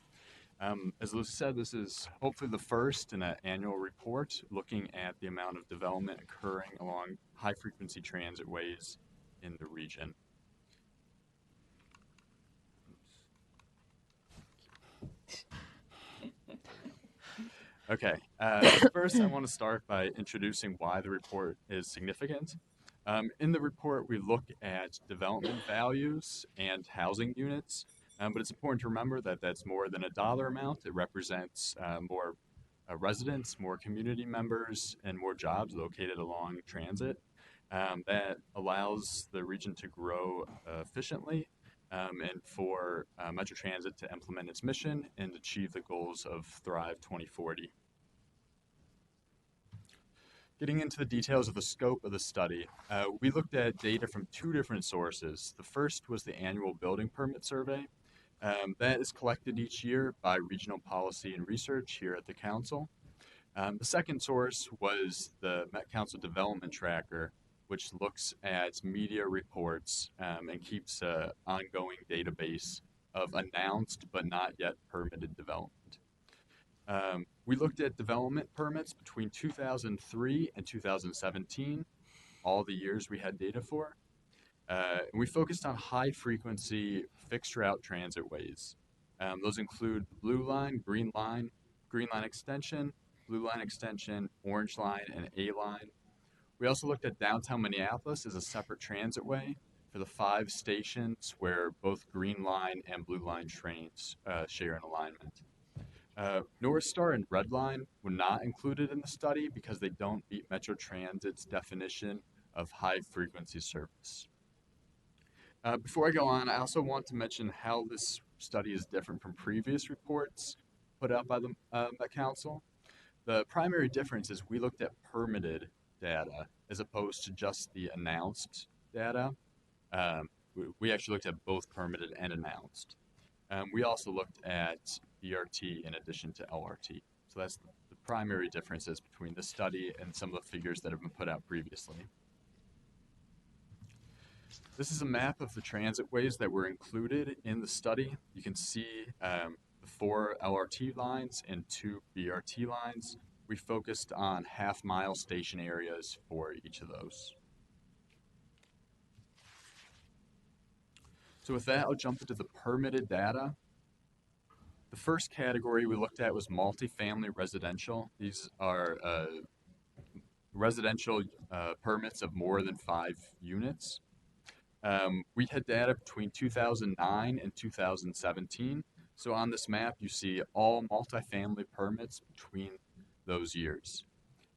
As Lucy said, this is hopefully the first in an annual report looking at the amount of development occurring along high-frequency transit ways in the region. Okay, first I want to start by introducing why the report is significant. In the report, we look at development values and housing units, but it's important to remember that that's more than a dollar amount. It represents more residents, more community members, and more jobs located along transit. That allows the region to grow efficiently and for Metro Transit to implement its mission and achieve the goals of Thrive 2040. Getting into the details of the scope of the study, we looked at data from two different sources. The first was the annual building permit survey. That is collected each year by Regional Policy and Research here at the Council. The second source was the Met Council Development Tracker, which looks at media reports and keeps an ongoing database of announced but not yet permitted development. We looked at development permits between 2003 and 2017, all the years we had data for. And we focused on high-frequency fixed route transit ways. Those include Blue Line, Green Line Extension, Blue Line Extension, Orange Line, and A Line. We also looked at downtown Minneapolis as a separate transit way for the 5 stations where both Green Line and Blue Line trains share an alignment. North Star and Red Line were not included in the study because they don't meet Metro Transit's definition of high-frequency service. Before I go on, I also want to mention how this study is different from previous reports put out by the Council. The primary difference is we looked at permitted data as opposed to just the announced data. We actually looked at both permitted and announced. We also looked at BRT in addition to LRT. So that's the primary differences between this study and some of the figures that have been put out previously. This is a map of the transit ways that were included in the study. You can see the 4 LRT lines and 2 BRT lines. We focused on half-mile station areas for each of those. So with that, I'll jump into the permitted data. The first category we looked at was multifamily residential. These are residential permits of more than 5 units. We had data between 2009 and 2017. So on this map, you see all multifamily permits between those years.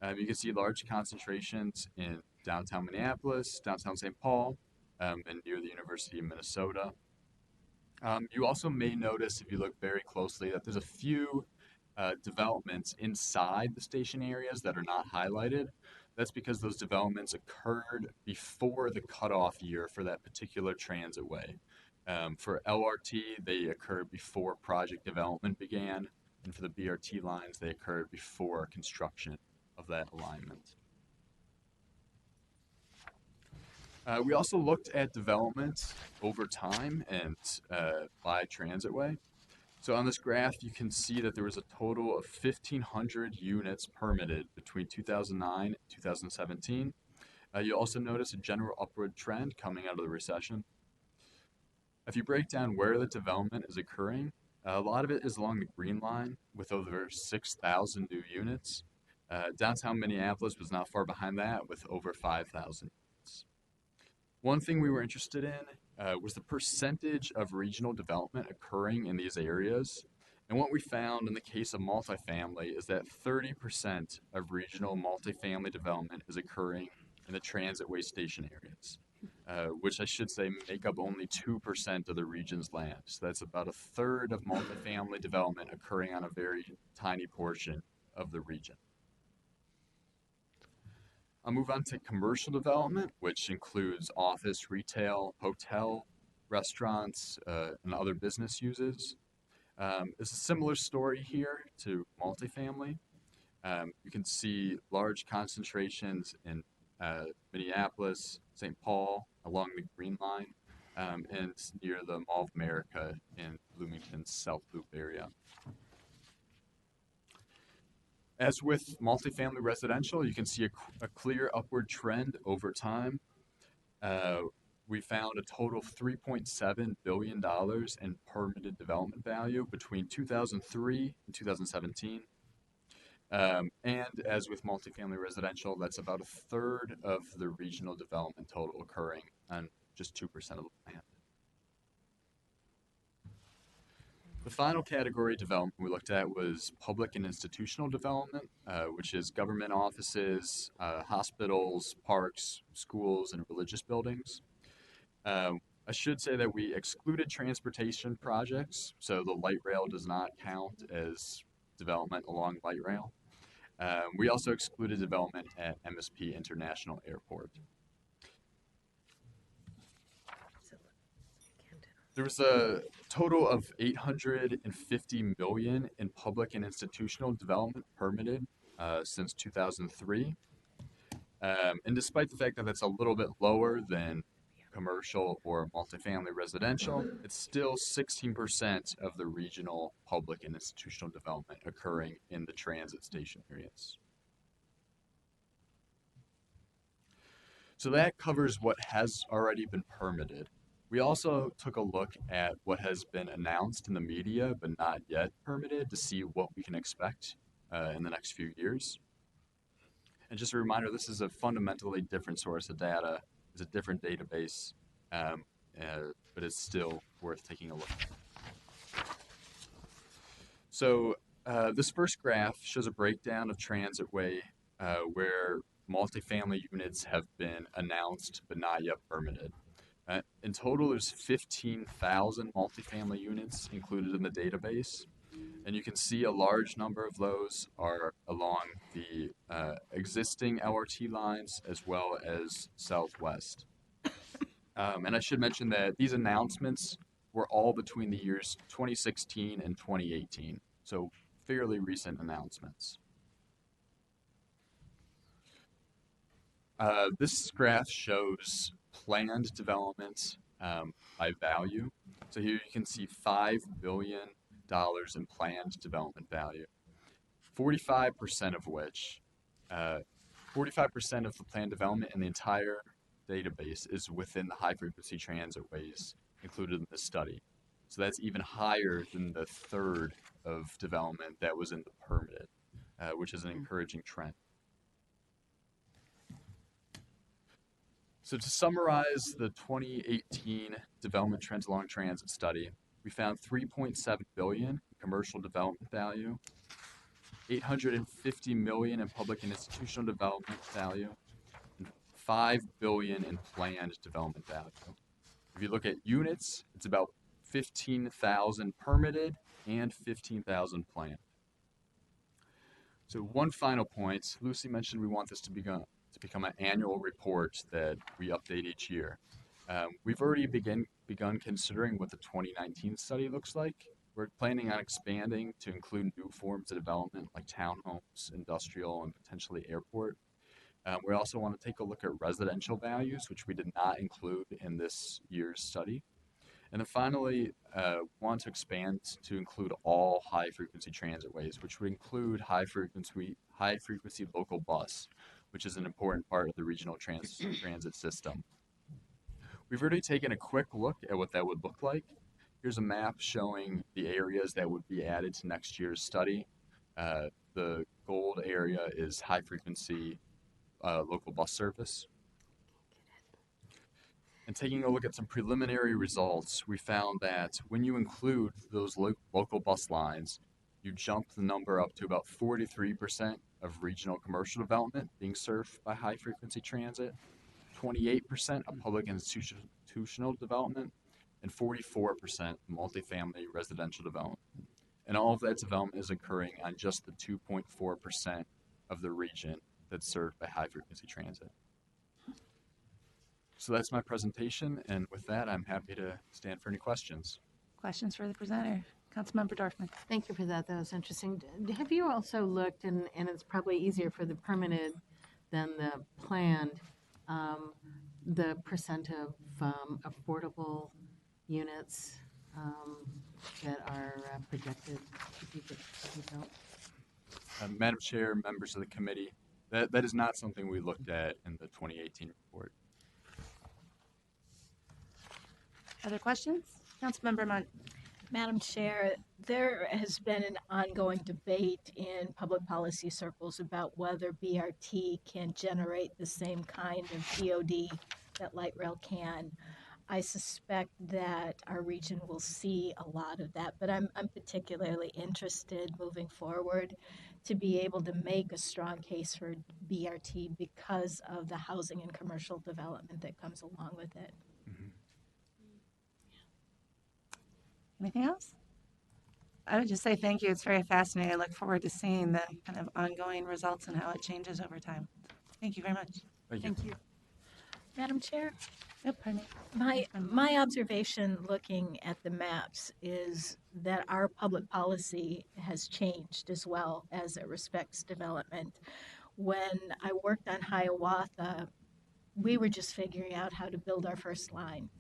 You can see large concentrations in downtown Minneapolis, downtown St. Paul, and near the University of Minnesota. You also may notice, if you look very closely, that there's a few developments inside the station areas that are not highlighted. That's because those developments occurred before the cutoff year for that particular transit way. For LRT, they occurred before project development began, and for the BRT lines, they occurred before construction of that alignment. We also looked at development over time and by transitway. So on this graph, you can see that there was a total of 1,500 units permitted between 2009 and 2017. You also notice a general upward trend coming out of the recession. If you break down where the development is occurring, a lot of it is along the Green Line with over 6,000 new units. Downtown Minneapolis was not far behind that with over 5,000 units. One thing we were interested in was the percentage of regional development occurring in these areas. And what we found in the case of multifamily is that 30% of regional multifamily development is occurring in the transitway station areas, which I should say make up only 2% of the region's land. So that's about a third of multifamily development occurring on a very tiny portion of the region. I'll move on to commercial development, which includes office, retail, hotel, restaurants, and other business uses. It's a similar story here to multifamily. You can see large concentrations in Minneapolis, St. Paul, along the Green Line, and near the Mall of America in Bloomington's South Loop area. As with multifamily residential, you can see a clear upward trend over time. We found a total of $3.7 billion in permitted development value between 2003 and 2017. And as with multifamily residential, that's about a third of the regional development total occurring on just 2% of the land. The final category of development we looked at was public and institutional development, which is government offices, hospitals, parks, schools, and religious buildings. I should say that we excluded transportation projects, so the light rail does not count as development along light rail. We also excluded development at MSP International Airport. There was a total of $850 million in public and institutional development permitted since 2003. And despite the fact that that's a little bit lower than commercial or multifamily residential, it's still 16% of the regional public and institutional development occurring in the transit station areas. So that covers what has already been permitted. We also took a look at what has been announced in the media but not yet permitted to see what we can expect in the next few years. And just a reminder, this is a fundamentally different source of data. It's a different database, but it's still worth taking a look at. So this first graph shows a breakdown of transitway where multifamily units have been announced but not yet permitted. In total, there's 15,000 multifamily units included in the database, and you can see a large number of those are along the existing LRT lines as well as Southwest. And I should mention that these announcements were all between the years 2016 and 2018, so fairly recent announcements. This graph shows planned development by value. So here you can see $5 billion in planned development value, 45% of which, 45% of the planned development in the entire database is within the high-frequency transitways included in the study. So that's even higher than the third of development that was in the permitted, which is an encouraging trend. So to summarize the 2018 development trends along transit study, we found $3.7 billion in commercial development value, $850 million in public and institutional development value, and $5 billion in planned development value. If you look at units, it's about 15,000 permitted and 15,000 planned. So one final point, Lucy mentioned we want this to become an annual report that we update each year. We've already begun considering what the 2019 study looks like. We're planning on expanding to include new forms of development like townhomes, industrial, and potentially airport. We also want to take a look at residential values, which we did not include in this year's study. And then finally, want to expand to include all high-frequency transitways, which would include high-frequency local bus, which is an important part of the regional transit system. We've already taken a quick look at what that would look like. Here's a map showing the areas that would be added to next year's study. The gold area is high-frequency local bus service. And taking a look at some preliminary results, we found that when you include those local bus lines, you jump the number up to about 43% of regional commercial development being served by high-frequency transit, 28% of public institutional development, and 44% multifamily residential development. And all of that development is occurring on just the 2.4% of the region that's served by high-frequency transit. So that's my presentation, and with that, I'm happy to stand for any questions.
Questions for the presenter? Councilmember Dorfman.
Thank you for that. That was interesting. Have you also looked, and it's probably easier for the permitted than the planned, the percent of affordable units that are projected to be built?
Madam Chair, members of the committee, that is not something we looked at in the 2018 report.
Other questions? Councilmember Munt.
Madam Chair, there has been an ongoing debate in public policy circles about whether BRT can generate the same kind of DOD that light rail can. I suspect that our region will see a lot of that, but I'm particularly interested moving forward to be able to make a strong case for BRT because of the housing and commercial development that comes along with it.
Anything else? I would just say thank you. It's very fascinating. I look forward to seeing the kind of ongoing results and how it changes over time. Thank you very much.
Thank you. Madam Chair?
Yep, pardon me.
My observation looking at the maps is that our public policy has changed as well as it respects development. When I worked on Hiawatha, we were just figuring out how to build our first line.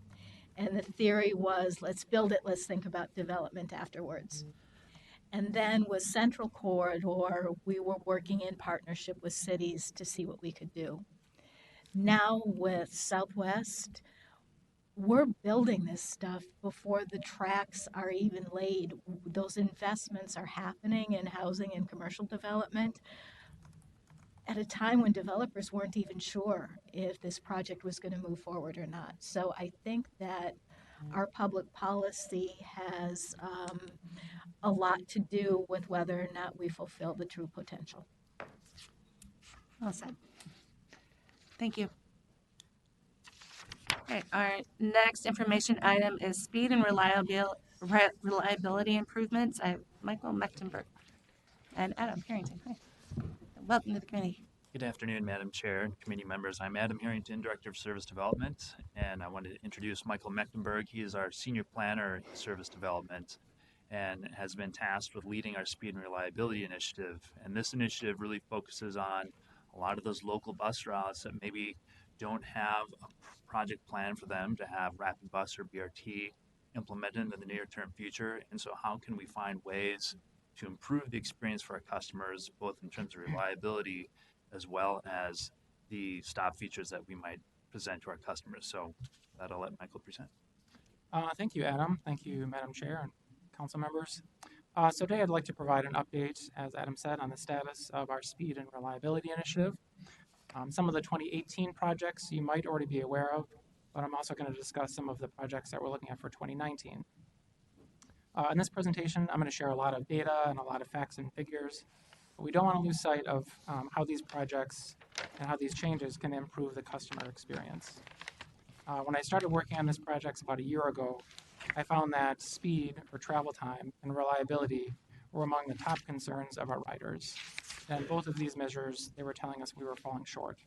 And the theory was, let's build it, let's think about development afterwards. And then with Central Corridor, we were working in partnership with cities to see what we could do. Now with Southwest, we're building this stuff before the tracks are even laid. Those investments are happening in housing and commercial development at a time when developers weren't even sure if this project was going to move forward or not. So I think that our public policy has a lot to do with whether or not we fulfill the true potential.
Well said. Thank you. Okay, our next information item is speed and reliability improvements. I have Michael Mechtenberg and Adam Harrington. Hi. Welcome to the committee.
Good afternoon, Madam Chair and committee members. I'm Adam Harrington, Director of Service Development, and I wanted to introduce Michael Mechtenberg. He is our Senior Planner in Service Development and has been tasked with leading our Speed and Reliability Initiative. And this initiative really focuses on a lot of those local bus routes that maybe don't have a project plan for them to have rapid bus or BRT implemented in the near-term future. And so how can we find ways to improve the experience for our customers, both in terms of reliability as well as the stop features that we might present to our customers. So that I'll let Michael present.
Thank you, Adam. Thank you, Madam Chair and council members. So today I'd like to provide an update, as Adam said, on the status of our Speed and Reliability Initiative. Some of the 2018 projects you might already be aware of, but I'm also going to discuss some of the projects that we're looking at for 2019. In this presentation, I'm going to share a lot of data and a lot of facts and figures. But we don't want to lose sight of how these projects and how these changes can improve the customer experience. When I started working on this project about a year ago, I found that speed or travel time and reliability were among the top concerns of our riders. And both of these measures, they were telling us we were falling short.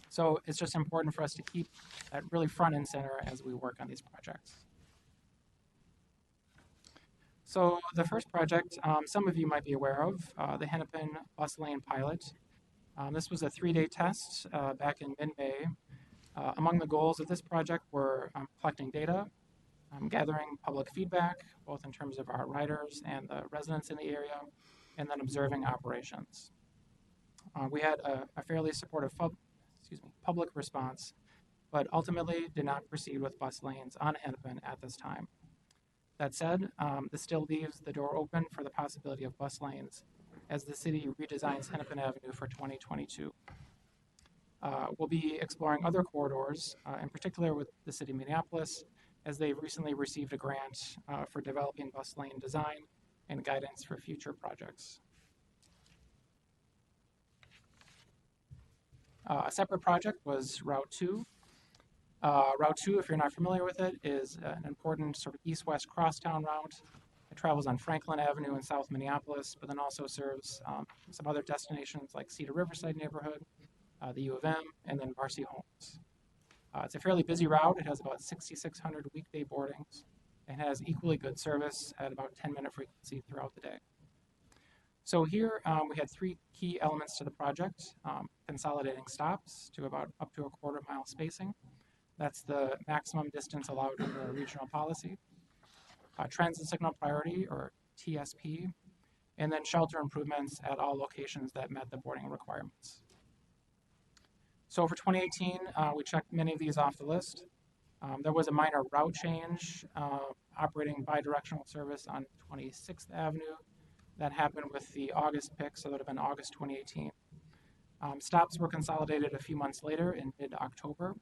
So it's just important for us to keep that really front and center as we work on these projects. So the first project, some of you might be aware of, the Hennepin bus lane pilot. This was a 3-day test back in mid-May. Among the goals of this project were collecting data, gathering public feedback, both in terms of our riders and the residents in the area, and then observing operations. We had a fairly supportive public response, but ultimately did not proceed with bus lanes on Hennepin at this time. That said, this still leaves the door open for the possibility of bus lanes as the city redesigns Hennepin Avenue for 2022. We'll be exploring other corridors, in particular with the city of Minneapolis, as they've recently received a grant for developing bus lane design and guidance for future projects. A separate project was Route 2. Route 2, if you're not familiar with it, is an important sort of east-west crosstown route. It travels on Franklin Avenue in South Minneapolis, but then also serves some other destinations like Cedar Riverside neighborhood, the U of M, and then Marcy Homes. It's a fairly busy route. It has about 6,600 weekday boardings and has equally good service at about 10-minute frequency throughout the day. So here we had three key elements to the project: consolidating stops to about up to a quarter-mile spacing. That's the maximum distance allowed under a regional policy. Transit signal priority, or TSP, and then shelter improvements at all locations that met the boarding requirements. So for 2018, we checked many of these off the list. There was a minor route change operating bidirectional service on 26th Avenue. That happened with the August pick, so that would have been August 2018. Stops were consolidated a few months later in mid-October.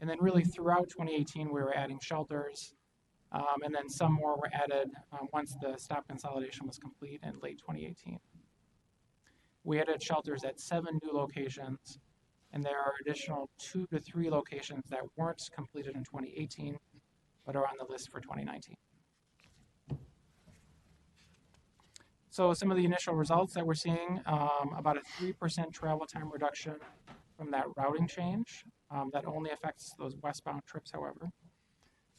And then really throughout 2018, we were adding shelters, and then some more were added once the stop consolidation was complete in late 2018. We added shelters at 7 new locations, and there are additional 2 to 3 locations that weren't completed in 2018, but are on the list for 2019. So some of the initial results that we're seeing, about a 3% travel time reduction from that routing change. That only affects those westbound trips, however.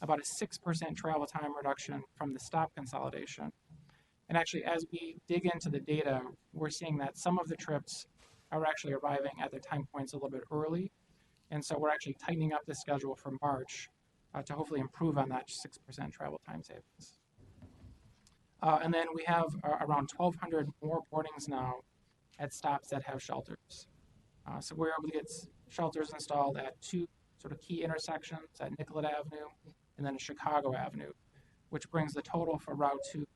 About a 6% travel time reduction from the stop consolidation. And actually, as we dig into the data, we're seeing that some of the trips are actually arriving at their time points a little bit early. And so we're actually tightening up the schedule for March to hopefully improve on that 6% travel time savings. And then we have around 1,200 more boardings now at stops that have shelters. So we're able to get shelters installed at 2 sort of key intersections at Nicollet Avenue and then Chicago Avenue, which brings the total for Route 2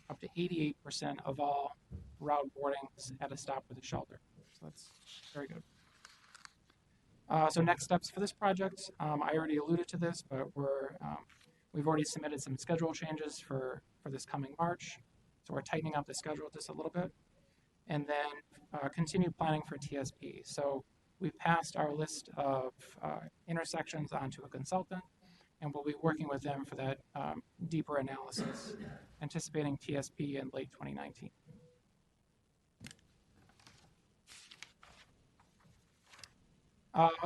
up to 88% of all route boardings at a stop with a shelter. So that's very good. So next steps for this project, I already alluded to this, but we've already submitted some schedule changes for this coming March. So we're tightening up the schedule just a little bit. And then continue planning for TSP. So we've passed our list of intersections onto a consultant, and we'll be working with them for that deeper analysis, anticipating TSP in late 2019.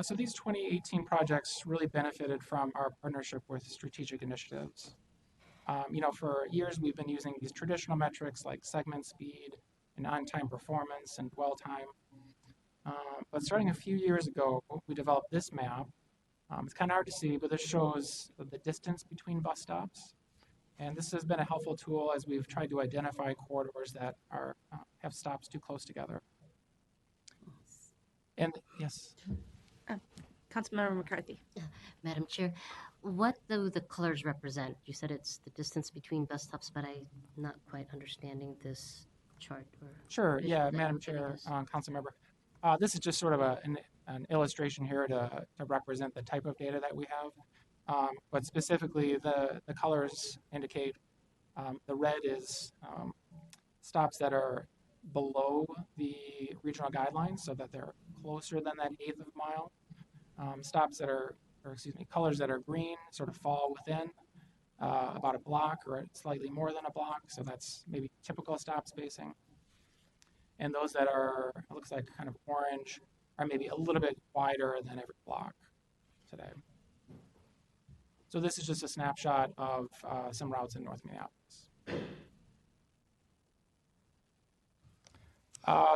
So these 2018 projects really benefited from our partnership with strategic initiatives. For years we've been using these traditional metrics like segment speed and on-time performance and dwell time. But starting a few years ago, we developed this map. It's kind of hard to see, but this shows the distance between bus stops. And this has been a helpful tool as we've tried to identify corridors that have stops too close together. And yes.
Councilmember McCarthy.
Madam Chair, what do the colors represent? You said it's the distance between bus stops, but I'm not quite understanding this chart.
Sure, yeah, Madam Chair, Councilmember. This is just sort of an illustration here to represent the type of data that we have. But specifically, the colors indicate the red is stops that are below the regional guidelines, so that they're closer than that 1/8 of a mile. Stops that are, colors that are green sort of fall within about a block or slightly more than a block, so that's maybe typical stop spacing. And those that are, it looks like kind of orange, are maybe a little bit wider than every block today. So this is just a snapshot of some routes in North Minneapolis.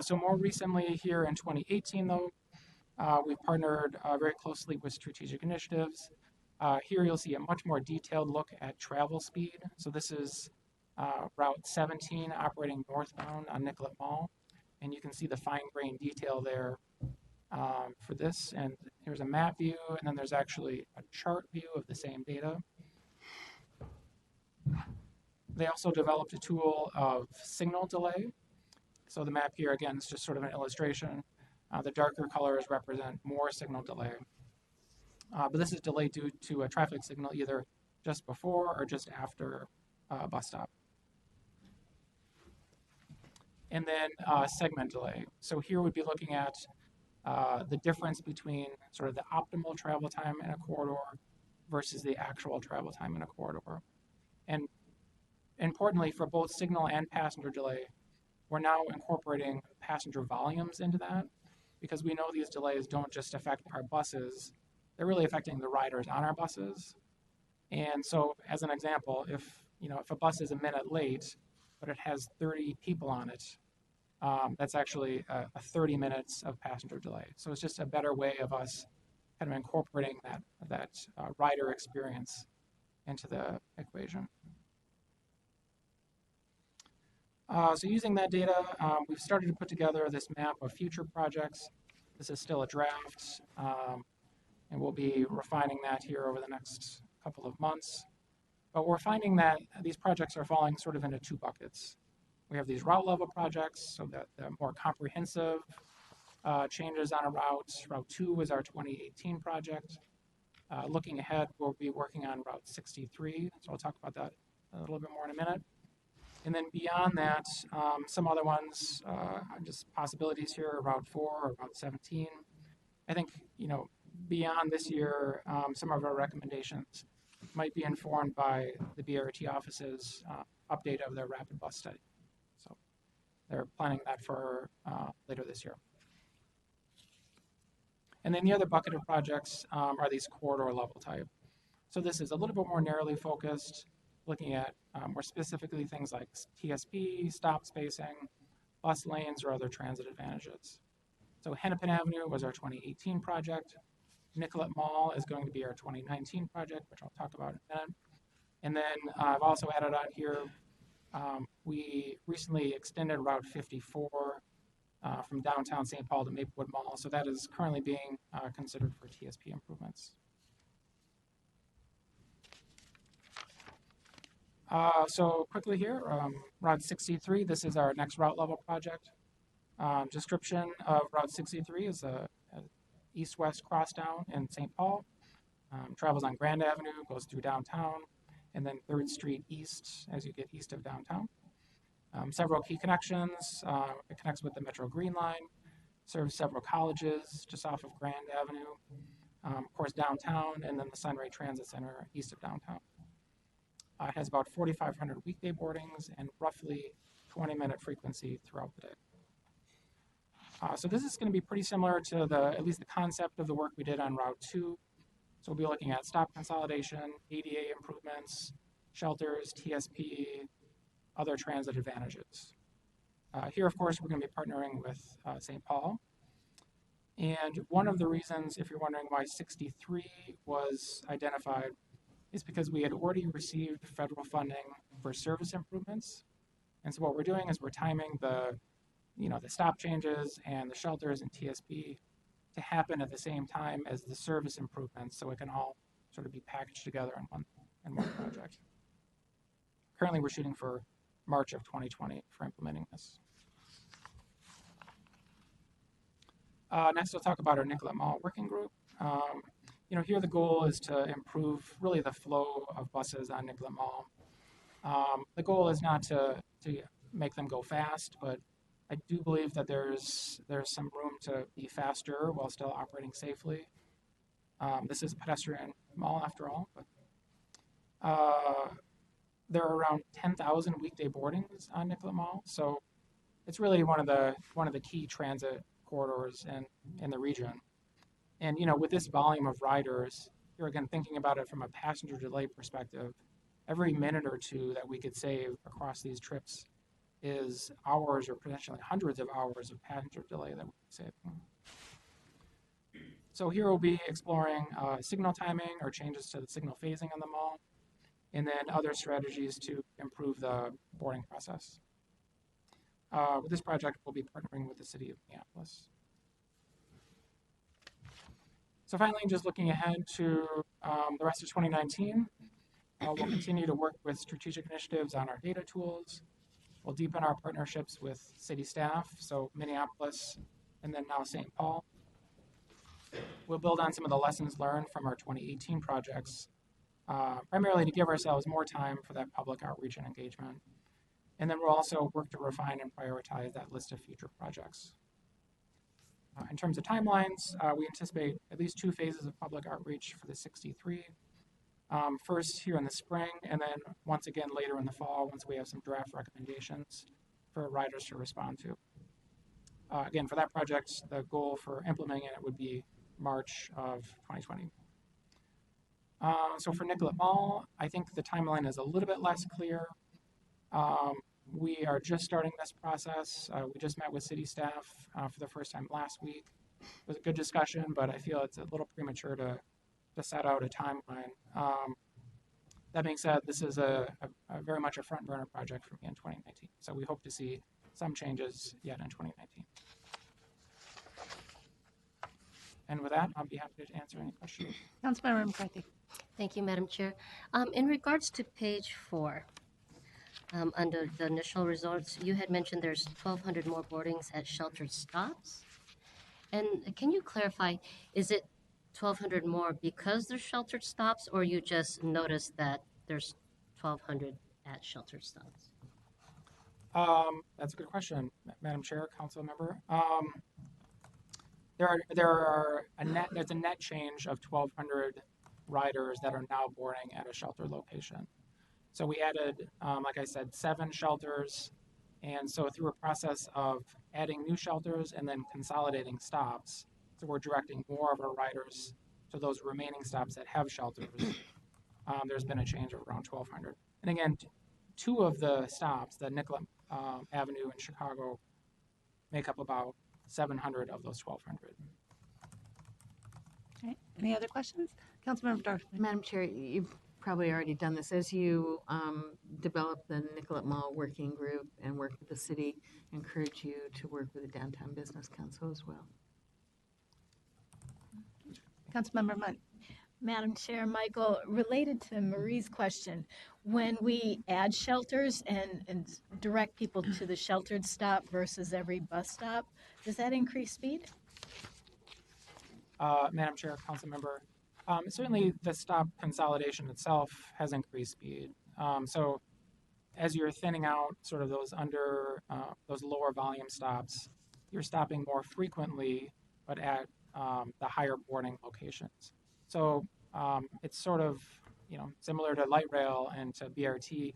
So more recently here in 2018 though, we've partnered very closely with strategic initiatives. Here you'll see a much more detailed look at travel speed. So this is Route 17 operating northbound on Nicollet Mall. And you can see the fine-grained detail there for this. And here's a map view, and then there's actually a chart view of the same data. They also developed a tool of signal delay. So the map here, again, is just sort of an illustration. The darker colors represent more signal delay. But this is delay due to a traffic signal either just before or just after a bus stop. And then segment delay. So here we'd be looking at the difference between sort of the optimal travel time in a corridor versus the actual travel time in a corridor. And importantly, for both signal and passenger delay, we're now incorporating passenger volumes into that because we know these delays don't just affect our buses, they're really affecting the riders on our buses. And so as an example, if a bus is a minute late, but it has 30 people on it, that's actually a 30 minutes of passenger delay. So it's just a better way of us kind of incorporating that rider experience into the equation. So using that data, we've started to put together this map of future projects. This is still a draft, and we'll be refining that here over the next couple of months. But we're finding that these projects are falling sort of into two buckets. We have these route level projects, so that the more comprehensive changes on a route. Route 2 is our 2018 project. Looking ahead, we'll be working on Route 63, so I'll talk about that a little bit more in a minute. And then beyond that, some other ones, just possibilities here, Route 4 or Route 17. I think, beyond this year, some of our recommendations might be informed by the BRT office's update of their rapid bus study. So they're planning that for later this year. And then the other bucket of projects are these corridor level type. So this is a little bit more narrowly focused, looking at more specifically things like TSP, stop spacing, bus lanes, or other transit advantages. So Hennepin Avenue was our 2018 project. Nicollet Mall is going to be our 2019 project, which I'll talk about in a minute. And then I've also added on here, we recently extended Route 54 from downtown St. Paul to Maplewood Mall. So that is currently being considered for TSP improvements. So quickly here, Route 63, this is our next route level project. Description of Route 63 is a east-west crosstown in St. Paul. Travels on Grand Avenue, goes through downtown, and then 3rd Street East as you get east of downtown. Several key connections. It connects with the Metro Green Line, serves several colleges just off of Grand Avenue, of course downtown, and then the Sunray Transit Center east of downtown. It has about 4,500 weekday boardings and roughly 20-minute frequency throughout the day. So this is going to be pretty similar to at least the concept of the work we did on Route 2. So we'll be looking at stop consolidation, ADA improvements, shelters, TSP, other transit advantages. Here, of course, we're going to be partnering with St. Paul. And one of the reasons, if you're wondering why 63 was identified, is because we had already received federal funding for service improvements. And so what we're doing is we're timing the stop changes and the shelters and TSP to happen at the same time as the service improvements, so it can all sort of be packaged together in one project. Currently, we're shooting for March of 2020 for implementing this. Next, we'll talk about our Nicollet Mall Working Group. Here the goal is to improve really the flow of buses on Nicollet Mall. The goal is not to make them go fast, but I do believe that there's some room to be faster while still operating safely. This is a pedestrian mall after all, but there are around 10,000 weekday boardings on Nicollet Mall, so it's really one of the key transit corridors in the region. And with this volume of riders, you're again thinking about it from a passenger delay perspective. Every minute or two that we could save across these trips is hours or potentially hundreds of hours of passenger delay that we could save. So here we'll be exploring signal timing or changes to the signal phasing on the mall, and then other strategies to improve the boarding process. With this project, we'll be partnering with the city of Minneapolis. So finally, just looking ahead to the rest of 2019, we'll continue to work with strategic initiatives on our data tools. We'll deepen our partnerships with city staff. So Minneapolis and then now St. Paul. We'll build on some of the lessons learned from our 2018 projects, primarily to give ourselves more time for that public outreach and engagement. And then we'll also work to refine and prioritize that list of future projects. In terms of timelines, we anticipate at least 2 phases of public outreach for the 63. First here in the spring, and then once again later in the fall, once we have some draft recommendations for riders to respond to. Again, for that project, the goal for implementing it would be March of 2020. So for Nicollet Mall, I think the timeline is a little bit less clear. We are just starting this process. We just met with city staff for the first time last week. It was a good discussion, but I feel it's a little premature to set out a timeline. That being said, this is a very much a front burner project for me in 2019. So we hope to see some changes yet in 2019. And with that, I'll be happy to answer any questions.
Councilmember McCarthy.
Thank you, Madam Chair. In regards to page 4, under the initial results, you had mentioned there's 1,200 more boardings at sheltered stops. And can you clarify, is it 1,200 more because there's sheltered stops, or you just noticed that there's 1,200 at sheltered stops?
That's a good question, Madam Chair, Council Member. There's a net change of 1,200 riders that are now boarding at a shelter location. So we added, like I said, 7 shelters, and so through a process of adding new shelters and then consolidating stops, so we're directing more of our riders to those remaining stops that have shelters. There's been a change of around 1,200. And again, 2 of the stops, the Nicollet Avenue in Chicago, make up about 700 of those 1,200.
Okay. Any other questions? Councilmember Dorfman.
Madam Chair, you've probably already done this. As you develop the Nicollet Mall Working Group and work with the city, encourage you to work with the Downtown Business Council as well.
Councilmember Munt.
Madam Chair, Michael, related to Marie's question, when we add shelters and direct people to the sheltered stop versus every bus stop, does that increase speed?
Madam Chair, Council Member, certainly the stop consolidation itself has increased speed. So as you're thinning out sort of those those lower volume stops, you're stopping more frequently, but at the higher boarding locations. So it's sort of, similar to light rail and to BRT,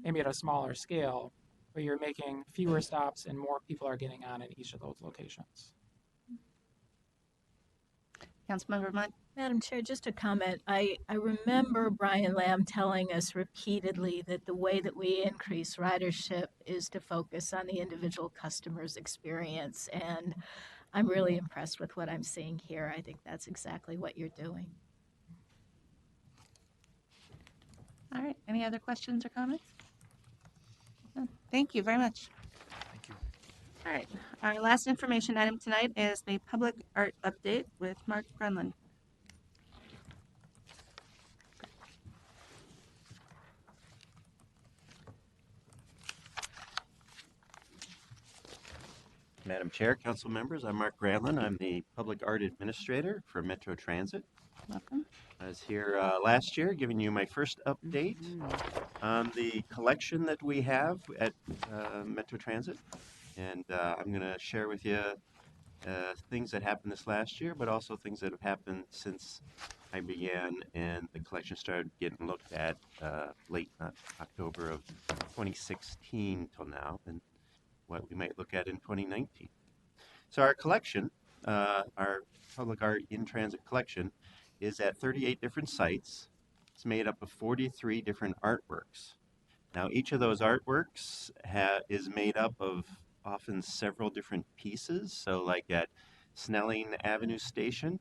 maybe at a smaller scale, but you're making fewer stops and more people are getting on in each of those locations.
Councilmember Munt.
Madam Chair, just a comment. I remember Brian Lamb telling us repeatedly that the way that we increase ridership is to focus on the individual customer's experience. And I'm really impressed with what I'm seeing here. I think that's exactly what you're doing.
All right. Any other questions or comments? Thank you very much.
Thank you.
All right. Our last information item tonight is the public art update with Mark Grunland.
Madam Chair, council members, I'm Mark Granlund. I'm the Public Art Administrator for Metro Transit.
Welcome.
I was here last year giving you my first update on the collection that we have at Metro Transit. And I'm going to share with you things that happened this last year, but also things that have happened since I began and the collection started getting looked at late October of 2016 till now, and what we might look at in 2019. So our collection, our public art in transit collection, is at 38 different sites. It's made up of 43 different artworks. Now each of those artworks is made up of often several different pieces. So like at Snelling Avenue Station,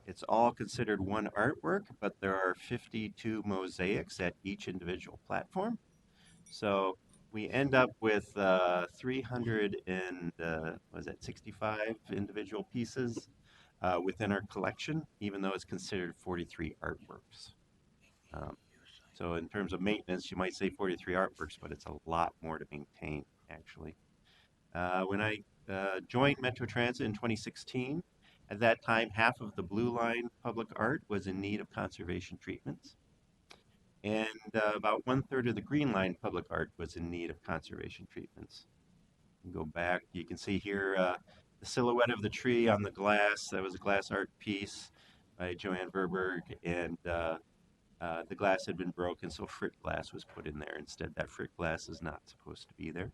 it's all considered one artwork, but there are 52 mosaics at each individual platform. So we end up with 365 individual pieces within our collection, even though it's considered 43 artworks. So in terms of maintenance, you might say 43 artworks, but it's a lot more to maintain, actually. When I joined Metro Transit in 2016, at that time, half of the Blue Line public art was in need of conservation treatments. And about 1/3 of the Green Line public art was in need of conservation treatments. You go back, you can see here the silhouette of the tree on the glass. That was a glass art piece by Joanne Verberg, and the glass had been broken, so frit glass was put in there instead. That frit glass is not supposed to be there.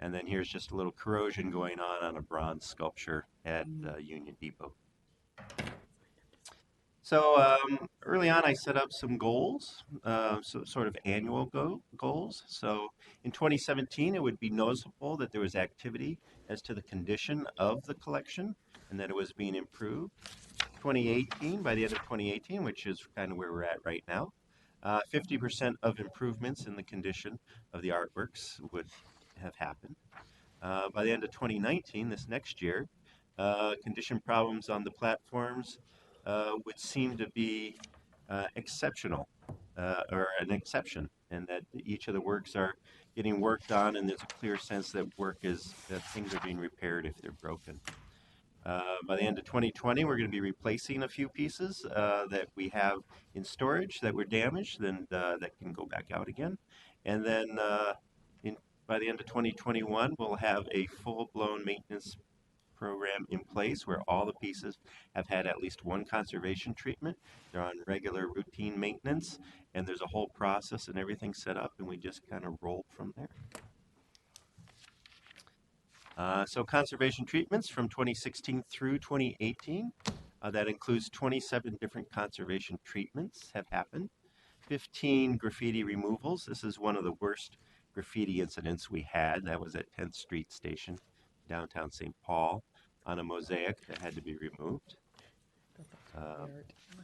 And then here's just a little corrosion going on a bronze sculpture at Union Depot. So early on, I set up some goals, so sort of annual goals. So in 2017, it would be noticeable that there was activity as to the condition of the collection and that it was being improved. 2018, by the end of 2018, which is kind of where we're at right now, 50% of improvements in the condition of the artworks would have happened. By the end of 2019, this next year, condition problems on the platforms would seem to be exceptional, or an exception, and that each of the works are getting worked on, and there's a clear sense that things are being repaired if they're broken. By the end of 2020, we're going to be replacing a few pieces that we have in storage that were damaged, and that can go back out again. And then by the end of 2021, we'll have a full-blown maintenance program in place where all the pieces have had at least one conservation treatment. They're on regular routine maintenance, and there's a whole process and everything set up, and we just kind of roll from there. So conservation treatments from 2016 through 2018, that includes 27 different conservation treatments have happened, 15 graffiti removals. This is one of the worst graffiti incidents we had. That was at 10th Street Station, downtown St. Paul, on a mosaic that had to be removed.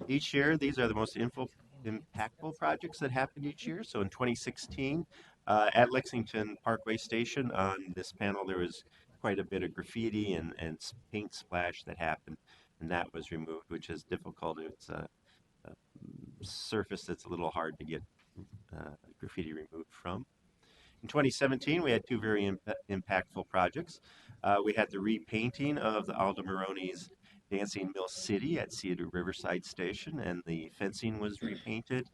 Each year, these are the most impactful projects that happened each year. So in 2016, at Lexington Parkway Station, on this panel, there was quite a bit of graffiti and paint splash that happened, and that was removed, which is difficult. It's a surface that's a little hard to get graffiti removed from. In 2017, we had two very impactful projects. We had the repainting of the Aldo Moroni's Dancing Mill City at Cedar Riverside Station, and the fencing was repainted.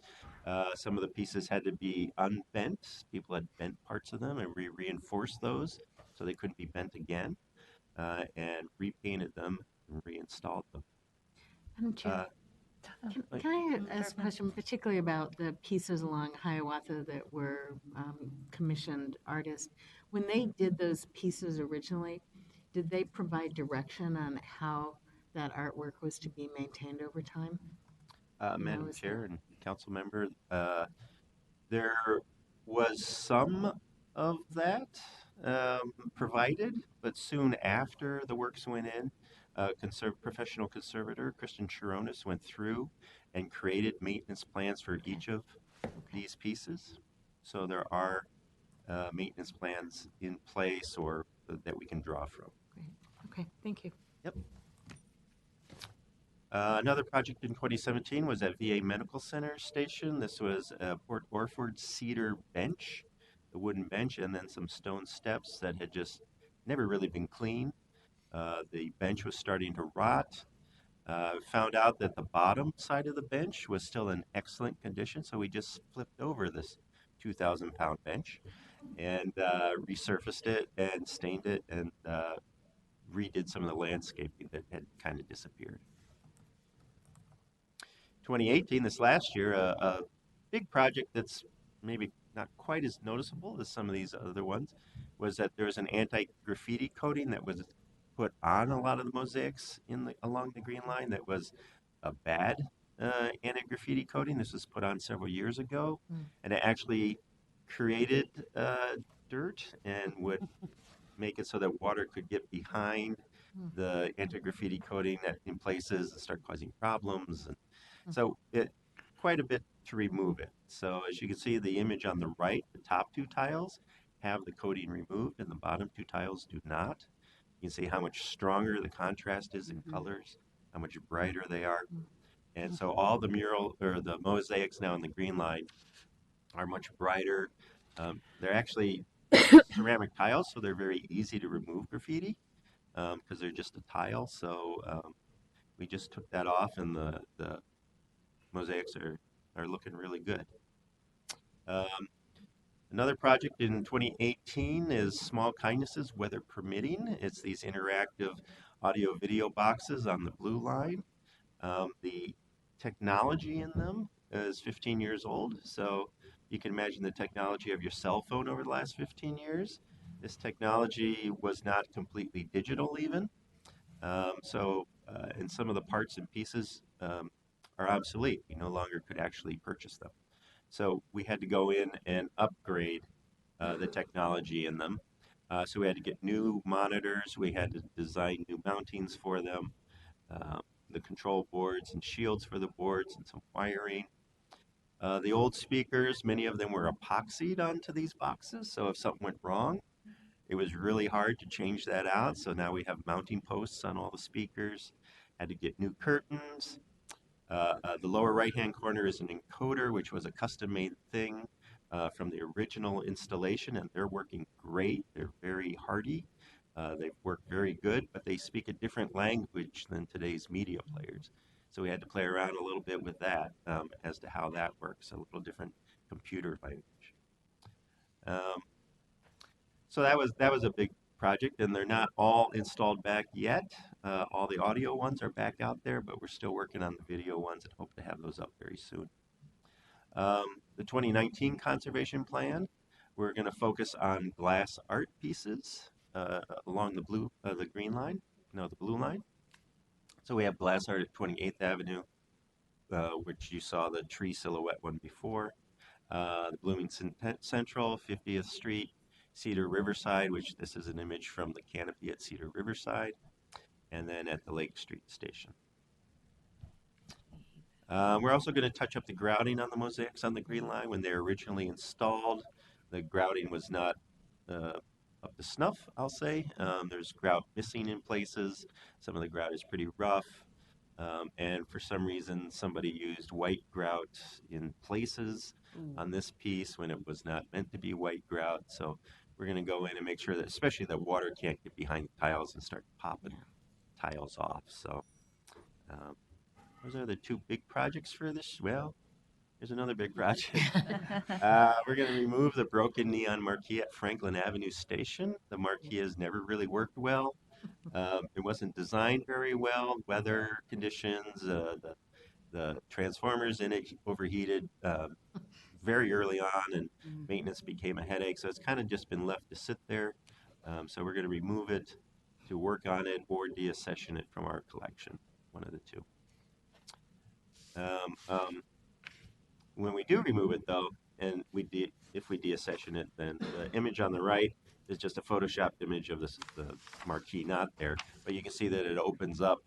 Some of the pieces had to be unbent. People had bent parts of them, and we reinforced those so they couldn't be bent again, and repainted them and reinstalled them.
Madam Chair, can I ask a question particularly about the pieces along Hiawatha that were commissioned artists? When they did those pieces originally, did they provide direction on how that artwork was to be maintained over time?
Madam Chair and Council Member, there was some of that provided, but soon after the works went in, professional conservator Kristen Chironis went through and created maintenance plans for each of these pieces. So there are maintenance plans in place or that we can draw from.
Okay, thank you.
Yep. Another project in 2017 was at VA Medical Center Station. This was a Port Orford cedar bench, the wooden bench, and then some stone steps that had just never really been cleaned. The bench was starting to rot. Found out that the bottom side of the bench was still in excellent condition, so we just flipped over this 2,000-pound bench and resurfaced it and stained it and redid some of the landscaping that had kind of disappeared. 2018, this last year, a big project that's maybe not quite as noticeable as some of these other ones was that there was an anti-graffiti coating that was put on a lot of the mosaics along the Green Line that was a bad anti-graffiti coating. This was put on several years ago, and it actually created dirt and would make it so that water could get behind the anti-graffiti coating in places and start causing problems. And so quite a bit to remove it. So as you can see, the image on the right, the top two tiles have the coating removed and the bottom two tiles do not. You can see how much stronger the contrast is in colors, how much brighter they are. And so all the mosaics now in the Green Line are much brighter. They're actually ceramic tiles, so they're very easy to remove graffiti because they're just a tile. So we just took that off, and the mosaics are looking really good. Another project in 2018 is Small Kindnesses, Weather Permitting. It's these interactive audio video boxes on the blue line. The technology in them is 15 years old, so you can imagine the technology of your cell phone over the last 15 years. This technology was not completely digital even, and some of the parts and pieces are obsolete. We no longer could actually purchase them. So we had to go in and upgrade the technology in them. So we had to get new monitors, we had to design new mountings for them, the control boards and shields for the boards, and some wiring. The old speakers, many of them were epoxied onto these boxes, so if something went wrong, it was really hard to change that out. So now we have mounting posts on all the speakers. Had to get new curtains. The lower right-hand corner is an encoder, which was a custom-made thing from the original installation, and they're working great. They're very hardy. They've worked very good, but they speak a different language than today's media players. So we had to play around a little bit with that as to how that works, a little different computer language. So that was a big project, and they're not all installed back yet. All the audio ones are back out there, but we're still working on the video ones and hope to have those up very soon. The 2019 conservation plan, we're going to focus on glass art pieces along the blue line. So we have glass art at 28th Avenue, which you saw the tree silhouette one before. The Bloomington Central, 50th Street, Cedar Riverside, which this is an image from the canopy at Cedar Riverside, and then at the Lake Street station. We're also going to touch up the grouting on the mosaics on the Green Line. When they were originally installed, the grouting was not up to snuff, I'll say. There's grout missing in places. Some of the grout is pretty rough. And for some reason, somebody used white grout in places on this piece when it was not meant to be white grout. So we're going to go in and make sure that, especially that water can't get behind the tiles and start popping tiles off. So those are the two big projects for this. Well, here's another big project. We're going to remove the broken neon marquee at Franklin Avenue Station. The marquee has never really worked well. It wasn't designed very well. Weather conditions, the transformers in it overheated very early on, and maintenance became a headache. So it's kind of just been left to sit there. So we're going to remove it, to work on it, or deaccession it from our collection, one of the two. When we do remove it, though, and if we deaccession it, then the image on the right is just a photoshopped image of the marquee not there, but you can see that it opens up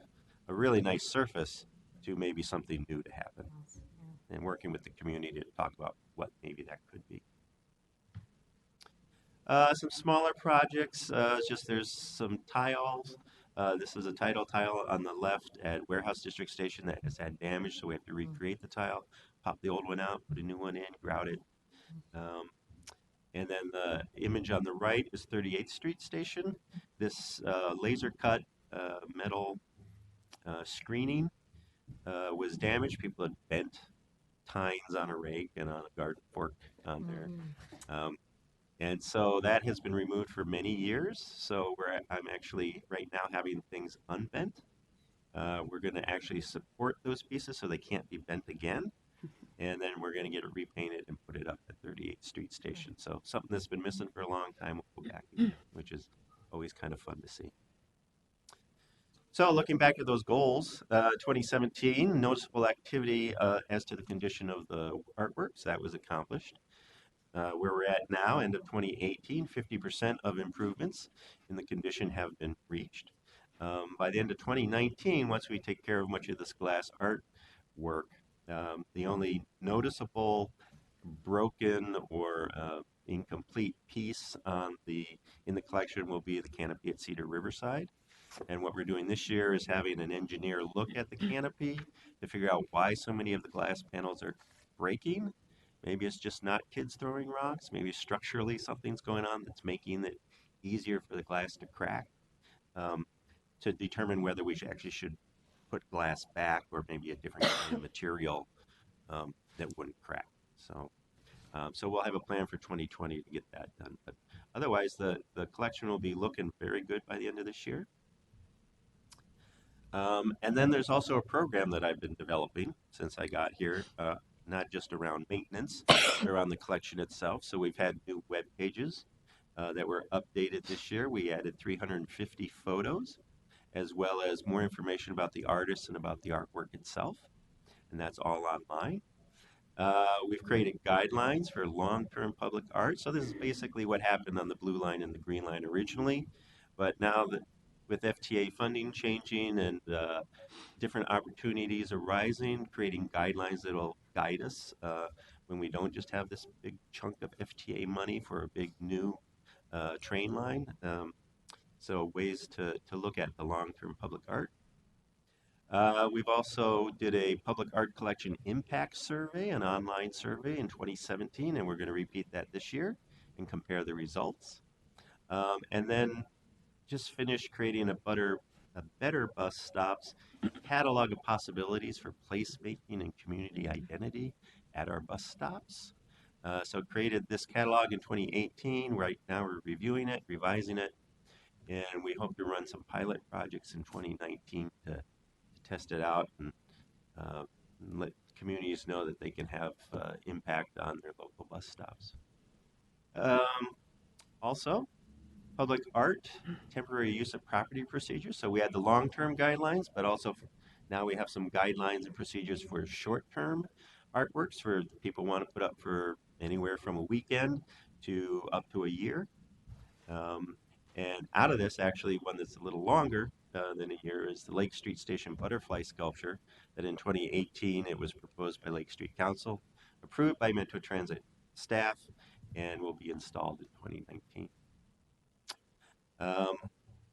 a really nice surface to maybe something new to happen, and working with the community to talk about what maybe that could be. Some smaller projects, there's some tiles. This is a tile on the left at Warehouse District Station that has had damage, so we have to recreate the tile, pop the old one out, put a new one in, grout it. And then the image on the right is 38th Street Station. This laser cut metal screening was damaged. People had bent tines on a rake and on a garden fork on there. And so that has been removed for many years. So I'm actually right now having things unbent. We're going to actually support those pieces so they can't be bent again. And then we're going to get it repainted and put it up at 38th Street Station. So something that's been missing for a long time will go back again, which is always kind of fun to see. So looking back at those goals, 2017, noticeable activity as to the condition of the artworks, that was accomplished. Where we're at now, end of 2018, 50% of improvements in the condition have been reached. By the end of 2019, once we take care of much of this glass art work, the only noticeable broken or incomplete piece in the collection will be the canopy at Cedar Riverside. And what we're doing this year is having an engineer look at the canopy to figure out why so many of the glass panels are breaking, Maybe it's just not kids throwing rocks. Maybe structurally something's going on that's making it easier for the glass to crack. To determine whether we should put glass back or maybe a different kind of material that wouldn't crack. So we'll have a plan for 2020 to get that done. But otherwise, the collection will be looking very good by the end of this year. And then there's also a program that I've been developing since I got here, not just around maintenance, but around the collection itself. So we've had new web pages that were updated this year. We added 350 photos, as well as more information about the artists and about the artwork itself. And that's all online. We've created guidelines for long-term public art. So this is basically what happened on the blue line and the green line originally. But now that with FTA funding changing and different opportunities arising, creating guidelines that will guide us when we don't just have this big chunk of FTA money for a big new train line. So ways to look at the long-term public art. We've also did a public art collection impact survey, an online survey in 2017, and we're going to repeat that this year and compare the results. And then just finished creating a better bus stops catalog of possibilities for placemaking and community identity at our bus stops. So created this catalog in 2018. Right now we're reviewing it, revising it, and we hope to run some pilot projects in 2019 to test it out and let communities know that they can have impact on their local bus stops. Also, public art, temporary use of property procedures. So we had the long-term guidelines, but also now we have some guidelines and procedures for short-term artworks for people want to put up for anywhere from a weekend to up to a year. And out of this, actually, one that's a little longer than a year is the Lake Street Station butterfly sculpture that in 2018 it was proposed by Lake Street Council, approved by Metro Transit staff, and will be installed in 2019.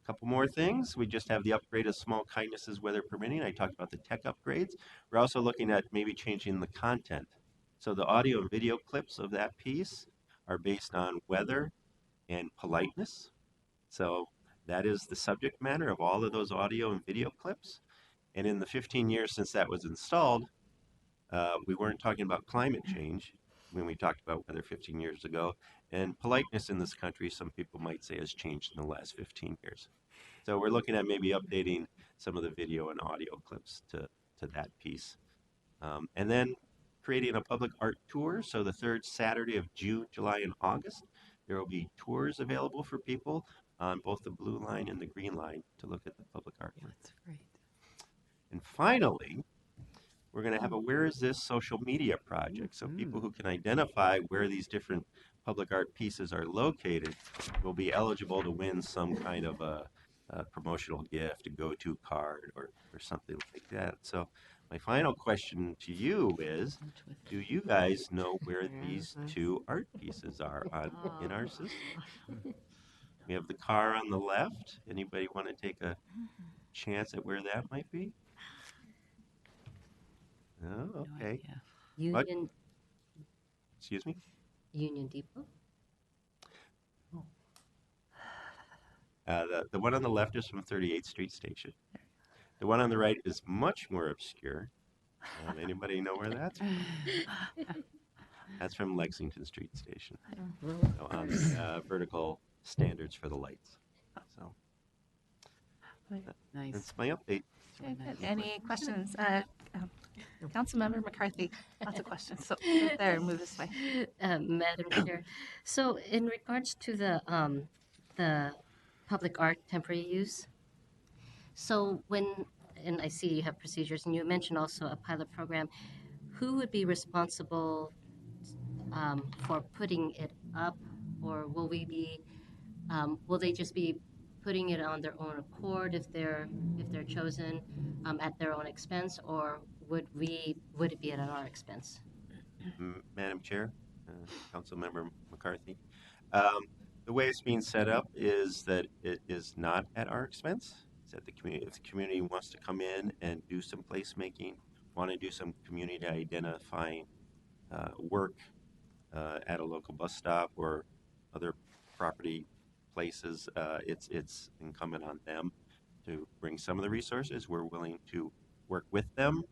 Couple more things. We just have the upgrade of small kindnesses, weather permitting. I talked about the tech upgrades. We're also looking at maybe changing the content. So the audio and video clips of that piece are based on weather and politeness. So that is the subject matter of all of those audio and video clips. And in the 15 years since that was installed, we weren't talking about climate change when we talked about weather 15 years ago. And politeness in this country, some people might say, has changed in the last 15 years. So we're looking at maybe updating some of the video and audio clips to that piece. And then creating a public art tour. So the third Saturday of June, July, and August, there will be tours available for people on both the blue line and the green line to look at the public art.
That's great.
And finally, we're going to have a Where Is This social media project. So people who can identify where these different public art pieces are located will be eligible to win some kind of a promotional gift, a go-to card, or something like that. So my final question to you is, do you guys know where these two art pieces are in our system? We have the car on the left. Anybody want to take a chance at where that might be? Oh, okay. What?
Union.
Excuse me?
Union Depot.
The one on the left is from 38th Street Station. The one on the right is much more obscure. Anybody know where that's from? That's from Lexington Street Station. So on the vertical standards for the lights. So
Nice.
that's my update.
Okay, good. Any questions? Councilmember McCarthy, lots of questions. So right there, move this way.
Madam Chair, so in regards to the public art temporary use, so and I see you have procedures, and you mentioned also a pilot program, who would be responsible for putting it up, or will they just be putting it on their own accord if they're chosen at their own expense, or would it be at our expense?
Madam Chair, Councilmember McCarthy, the way it's being set up is that it is not at our expense. It's at the community. If the community wants to come in and do some placemaking, want to do some community identifying work at a local bus stop or other property places, it's incumbent on them to bring some of the resources. We're willing to work with them.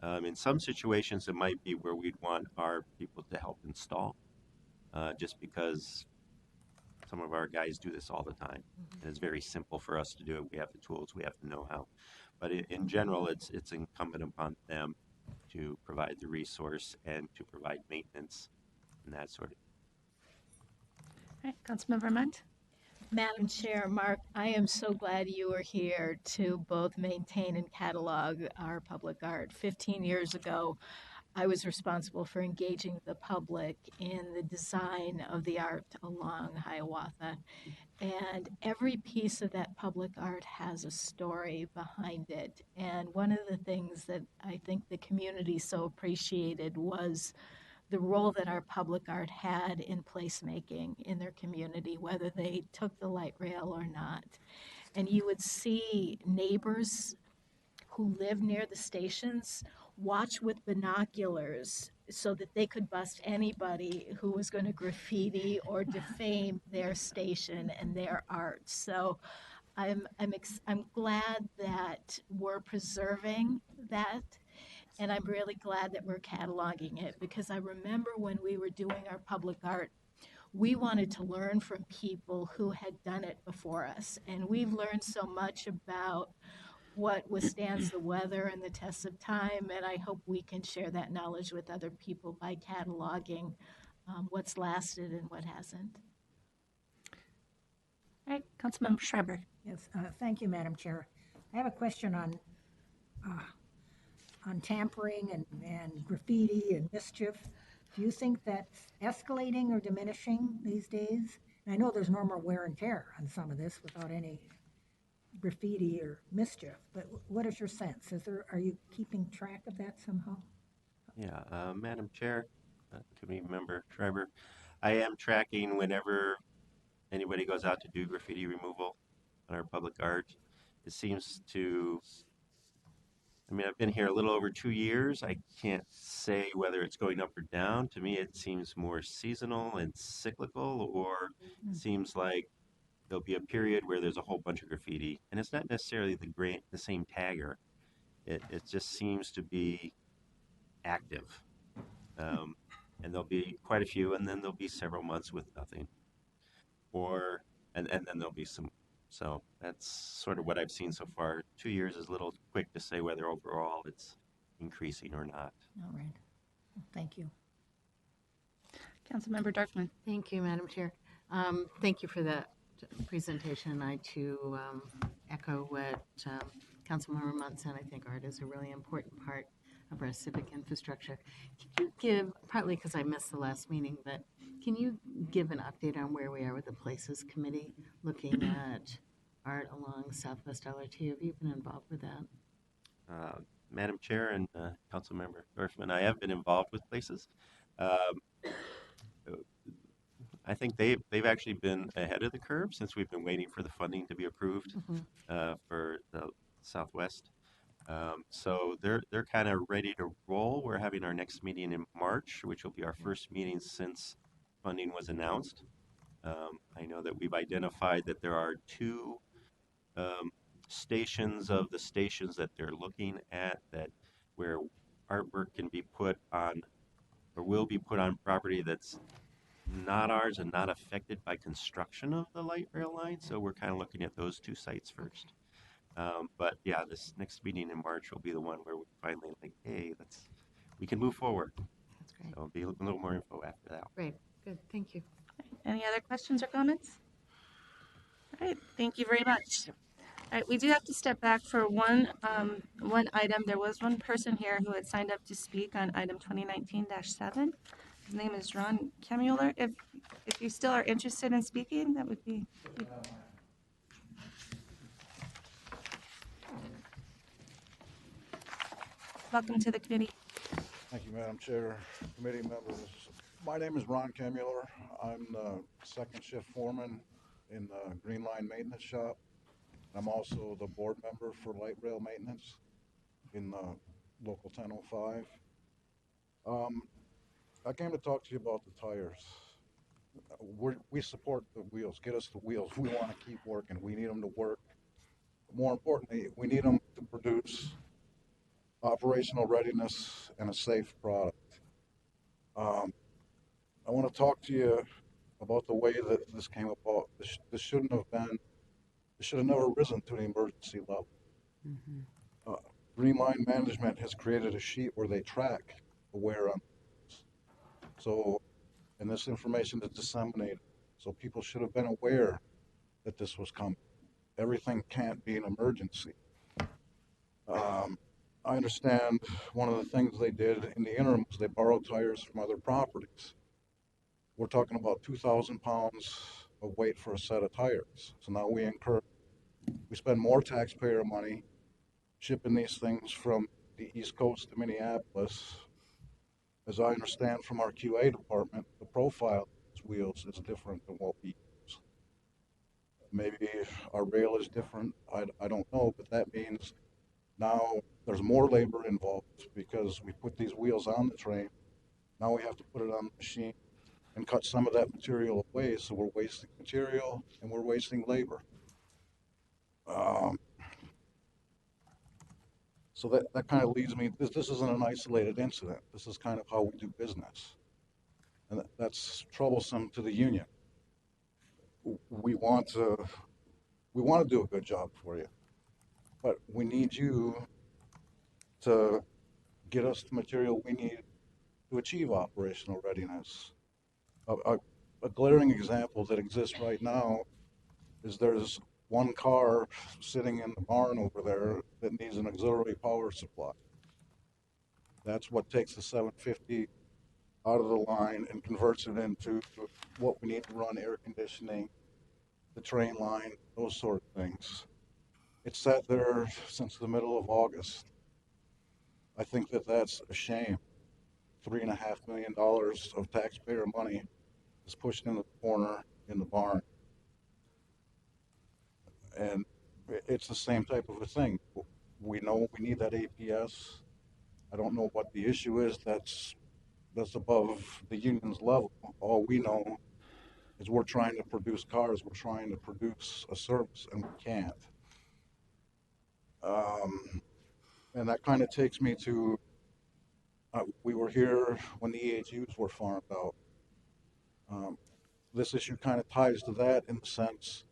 In some situations, it might be where we'd want our people to help install, just because some of our guys do this all the time. And it's very simple for us to do it. We have the tools, we have the know-how. But in general, it's incumbent upon them to provide the resource and to provide maintenance and that sort of.
All right, Councilmember Munt.
Madam Chair, Mark, I am so glad you are here to both maintain and catalog our public art. 15 years ago, I was responsible for engaging the public in the design of the art along Hiawatha. And every piece of that public art has a story behind it. And one of the things that I think the community so appreciated was the role that our public art had in placemaking in their community, whether they took the light rail or not. And you would see neighbors who live near the stations watch with binoculars so that they could bust anybody who was going to graffiti or defame their station and their art. So I'm glad that we're preserving that. And I'm really glad that we're cataloging it, because I remember when we were doing our public art, we wanted to learn from people who had done it before us. And we've learned so much about what withstands the weather and the test of time. And I hope we can share that knowledge with other people by cataloging what's lasted and what hasn't.
All right, Councilmember Schreiber.
Yes, thank you, Madam Chair. I have a question on tampering and graffiti and mischief. Do you think that's escalating or diminishing these days? And I know there's normal wear and tear on some of this without any graffiti or mischief, but what is your sense? Are you keeping track of that somehow?
Yeah, Madam Chair, Committee Member Schreiber, I am tracking whenever anybody goes out to do graffiti removal on our public art. It seems to, I mean, I've been here a little over 2 years. I can't say whether it's going up or down. To me, it seems more seasonal and cyclical, or it seems like there'll be a period where there's a whole bunch of graffiti, and it's not necessarily the same tagger. It just seems to be active. And there'll be quite a few, and then there'll be several months with nothing. And then there'll be some. So that's sort of what I've seen so far. 2 years is a little quick to say whether overall it's increasing or not.
All right. Thank you.
Councilmember Dorfman.
Thank you, Madam Chair. Thank you for that presentation. I too echo what Councilmember Munt said. I think art is a really important part of our civic infrastructure. Can you give, partly because I missed the last meeting, but can you give an update on where we are with the Places Committee looking at art along Southwest LRT? Have you been involved with that?
Madam Chair and Councilmember Dorfman, I have been involved with Places. I think they've actually been ahead of the curve since we've been waiting for the funding to be approved for the Southwest. So they're kind of ready to roll. We're having our next meeting in March, which will be our first meeting since funding was announced. I know that we've identified that there are 2 stations of the stations that they're looking at where artwork can be put on or will be put on property that's not ours and not affected by construction of the light rail line. So we're kind of looking at those 2 sites first. But yeah, this next meeting in March will be the one where we finally hey, we can move forward.
That's great.
So there'll be a little more info after that.
Great, good, thank you.
Any other questions or comments? All right, thank you very much. All right, we do have to step back for one item. There was one person here who had signed up to speak on item 2019-7. His name is Ron Kemuller. If you still are interested in speaking, that would be. Welcome to the committee.
Thank you, Madam Chair, committee members. My name is Ron Kemuller. I'm the second shift foreman in the Green Line Maintenance Shop. I'm also the board member for light rail maintenance in the local 1005. I came to talk to you about the tires. We support the wheels. Get us the wheels. We want to keep working. We need them to work. More importantly, we need them to produce operational readiness and a safe product. I want to talk to you about the way that this came about. This shouldn't have been, this should have never risen to an emergency level. Uh, Green Line Management has created a sheet where they track the wear on. So, and this information is disseminated. So people should have been aware that this was coming. Everything can't be an emergency. I understand one of the things they did in the interim was they borrowed tires from other properties. We're talking about 2,000 pounds of weight for a set of tires. So now we spend more taxpayer money shipping these things from the East Coast to Minneapolis. As I understand from our QA department, the profile of these wheels is different than what we use. Maybe our rail is different, I don't know, but that means now there's more labor involved because we put these wheels on the train. Now we have to put it on the machine and cut some of that material away, so we're wasting material and we're wasting labor. So that kind of leads me, this isn't an isolated incident. This is kind of how we do business. And that's troublesome to the union. We want to do a good job for you, but we need you to get us the material we need to achieve operational readiness. A glaring example that exists right now is there's one car sitting in the barn over there that needs an auxiliary power supply. That's what takes the 750 out of the line and converts it into what we need to run air conditioning, the train line, those sort of things. It's sat there since the middle of August. I think that that's a shame. $3.5 million of taxpayer money is pushed in the corner in the barn. And it's the same type of a thing. We know we need that APS. I don't know what the issue is that's above the union's level. All we know is we're trying to produce cars, we're trying to produce a service, and we can't. And that kind of takes me to, we were here when the EHUs were farmed out. This issue kind of ties to that in the sense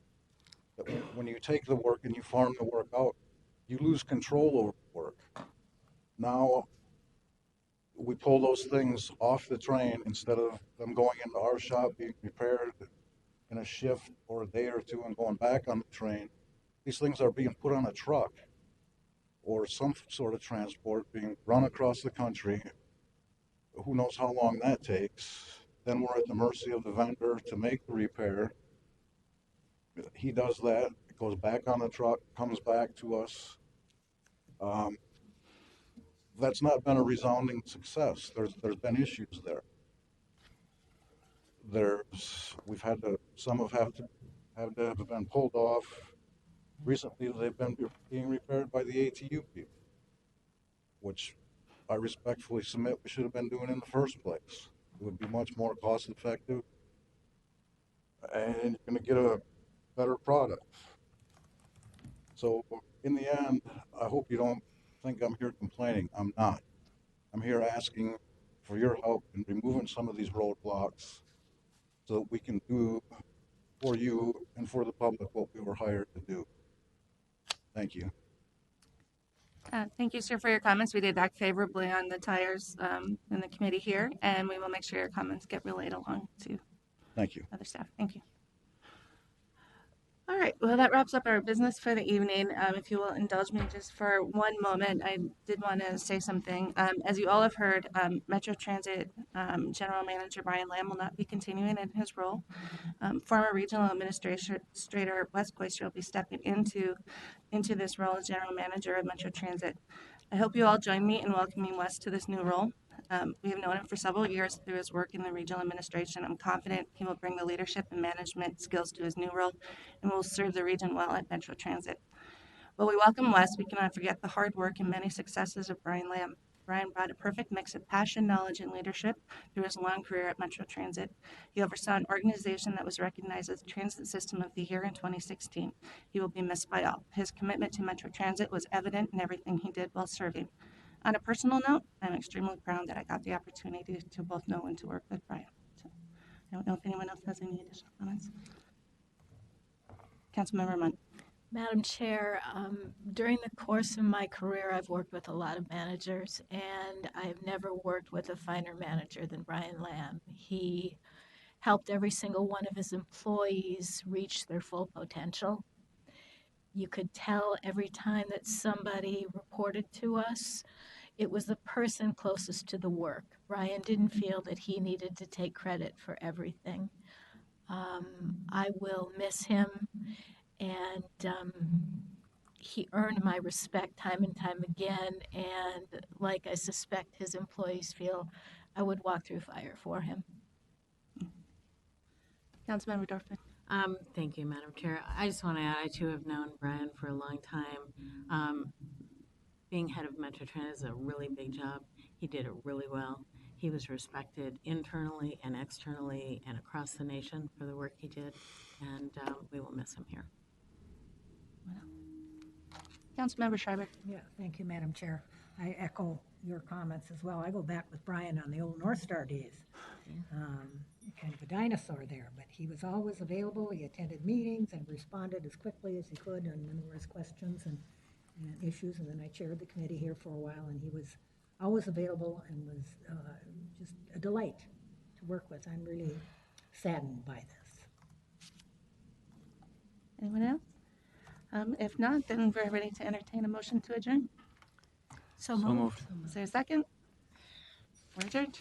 that when you take the work and you farm the work out, you lose control over the work. Now, we pull those things off the train instead of them going into our shop, being repaired in a shift or a day or two and going back on the train. These things are being put on a truck or some sort of transport being run across the country. Who knows how long that takes? Then we're at the mercy of the vendor to make the repair. He does that, it goes back on the truck, comes back to us. That's not been a resounding success. There's been issues there. Some have been pulled off. Recently, they've been being repaired by the ATU people, which I respectfully submit we should have been doing in the first place. It would be much more cost effective, and you're going to get a better product. So in the end, I hope you don't think I'm here complaining. I'm not. I'm here asking for your help in removing some of these roadblocks so that we can do for you and for the public what we were hired to do. Thank you.
Thank you, sir, for your comments. We did act favorably on the tires in the committee here, and we will make sure your comments get relayed along to
Thank you.
other staff. Thank you. All right, well, that wraps up our business for the evening. If you will indulge me just for one moment, I did want to say something. As you all have heard, Metro Transit General Manager Brian Lamb will not be continuing in his role. Former Regional Administrator Wes Koister will be stepping into this role as General Manager of Metro Transit. I hope you all join me in welcoming Wes to this new role. We have known him for several years through his work in the regional administration. I'm confident he will bring the leadership and management skills to his new role and will serve the region well at Metro Transit. While we welcome Wes, we cannot forget the hard work and many successes of Brian Lamb. Brian brought a perfect mix of passion, knowledge, and leadership through his long career at Metro Transit. He oversaw an organization that was recognized as the Transit System of the Year in 2016. He will be missed by all. His commitment to Metro Transit was evident in everything he did while serving. On a personal note, I'm extremely proud that I got the opportunity to both know and to work with Brian. So, I don't know if anyone else has any additional comments. Councilmember Munn.
Madam Chair, during the course of my career, I've worked with a lot of managers, and I've never worked with a finer manager than Brian Lamb. He helped every single one of his employees reach their full potential. You could tell every time that somebody reported to us, it was the person closest to the work. Brian didn't feel that he needed to take credit for everything. I will miss him, and he earned my respect time and time again. And like I suspect his employees feel, I would walk through fire for him.
Councilmember Dorfman.
Thank you, Madam Chair. I just want to add, I too have known Brian for a long time. Being head of Metro Transit is a really big job. He did it really well. He was respected internally and externally and across the nation for the work he did, and we will miss him here.
Councilmember Schreiber.
Yeah, thank you, Madam Chair. I echo your comments as well. I go back with Brian on the old North Star days. Kind of a dinosaur there, but he was always available. He attended meetings and responded as quickly as he could on numerous questions and issues. And then I chaired the committee here for a while, and he was always available and was just a delight to work with. I'm really saddened by this.
Anyone else? If not, then we're ready to entertain a motion to adjourn.
So moved.
Is there a second? We're adjourned.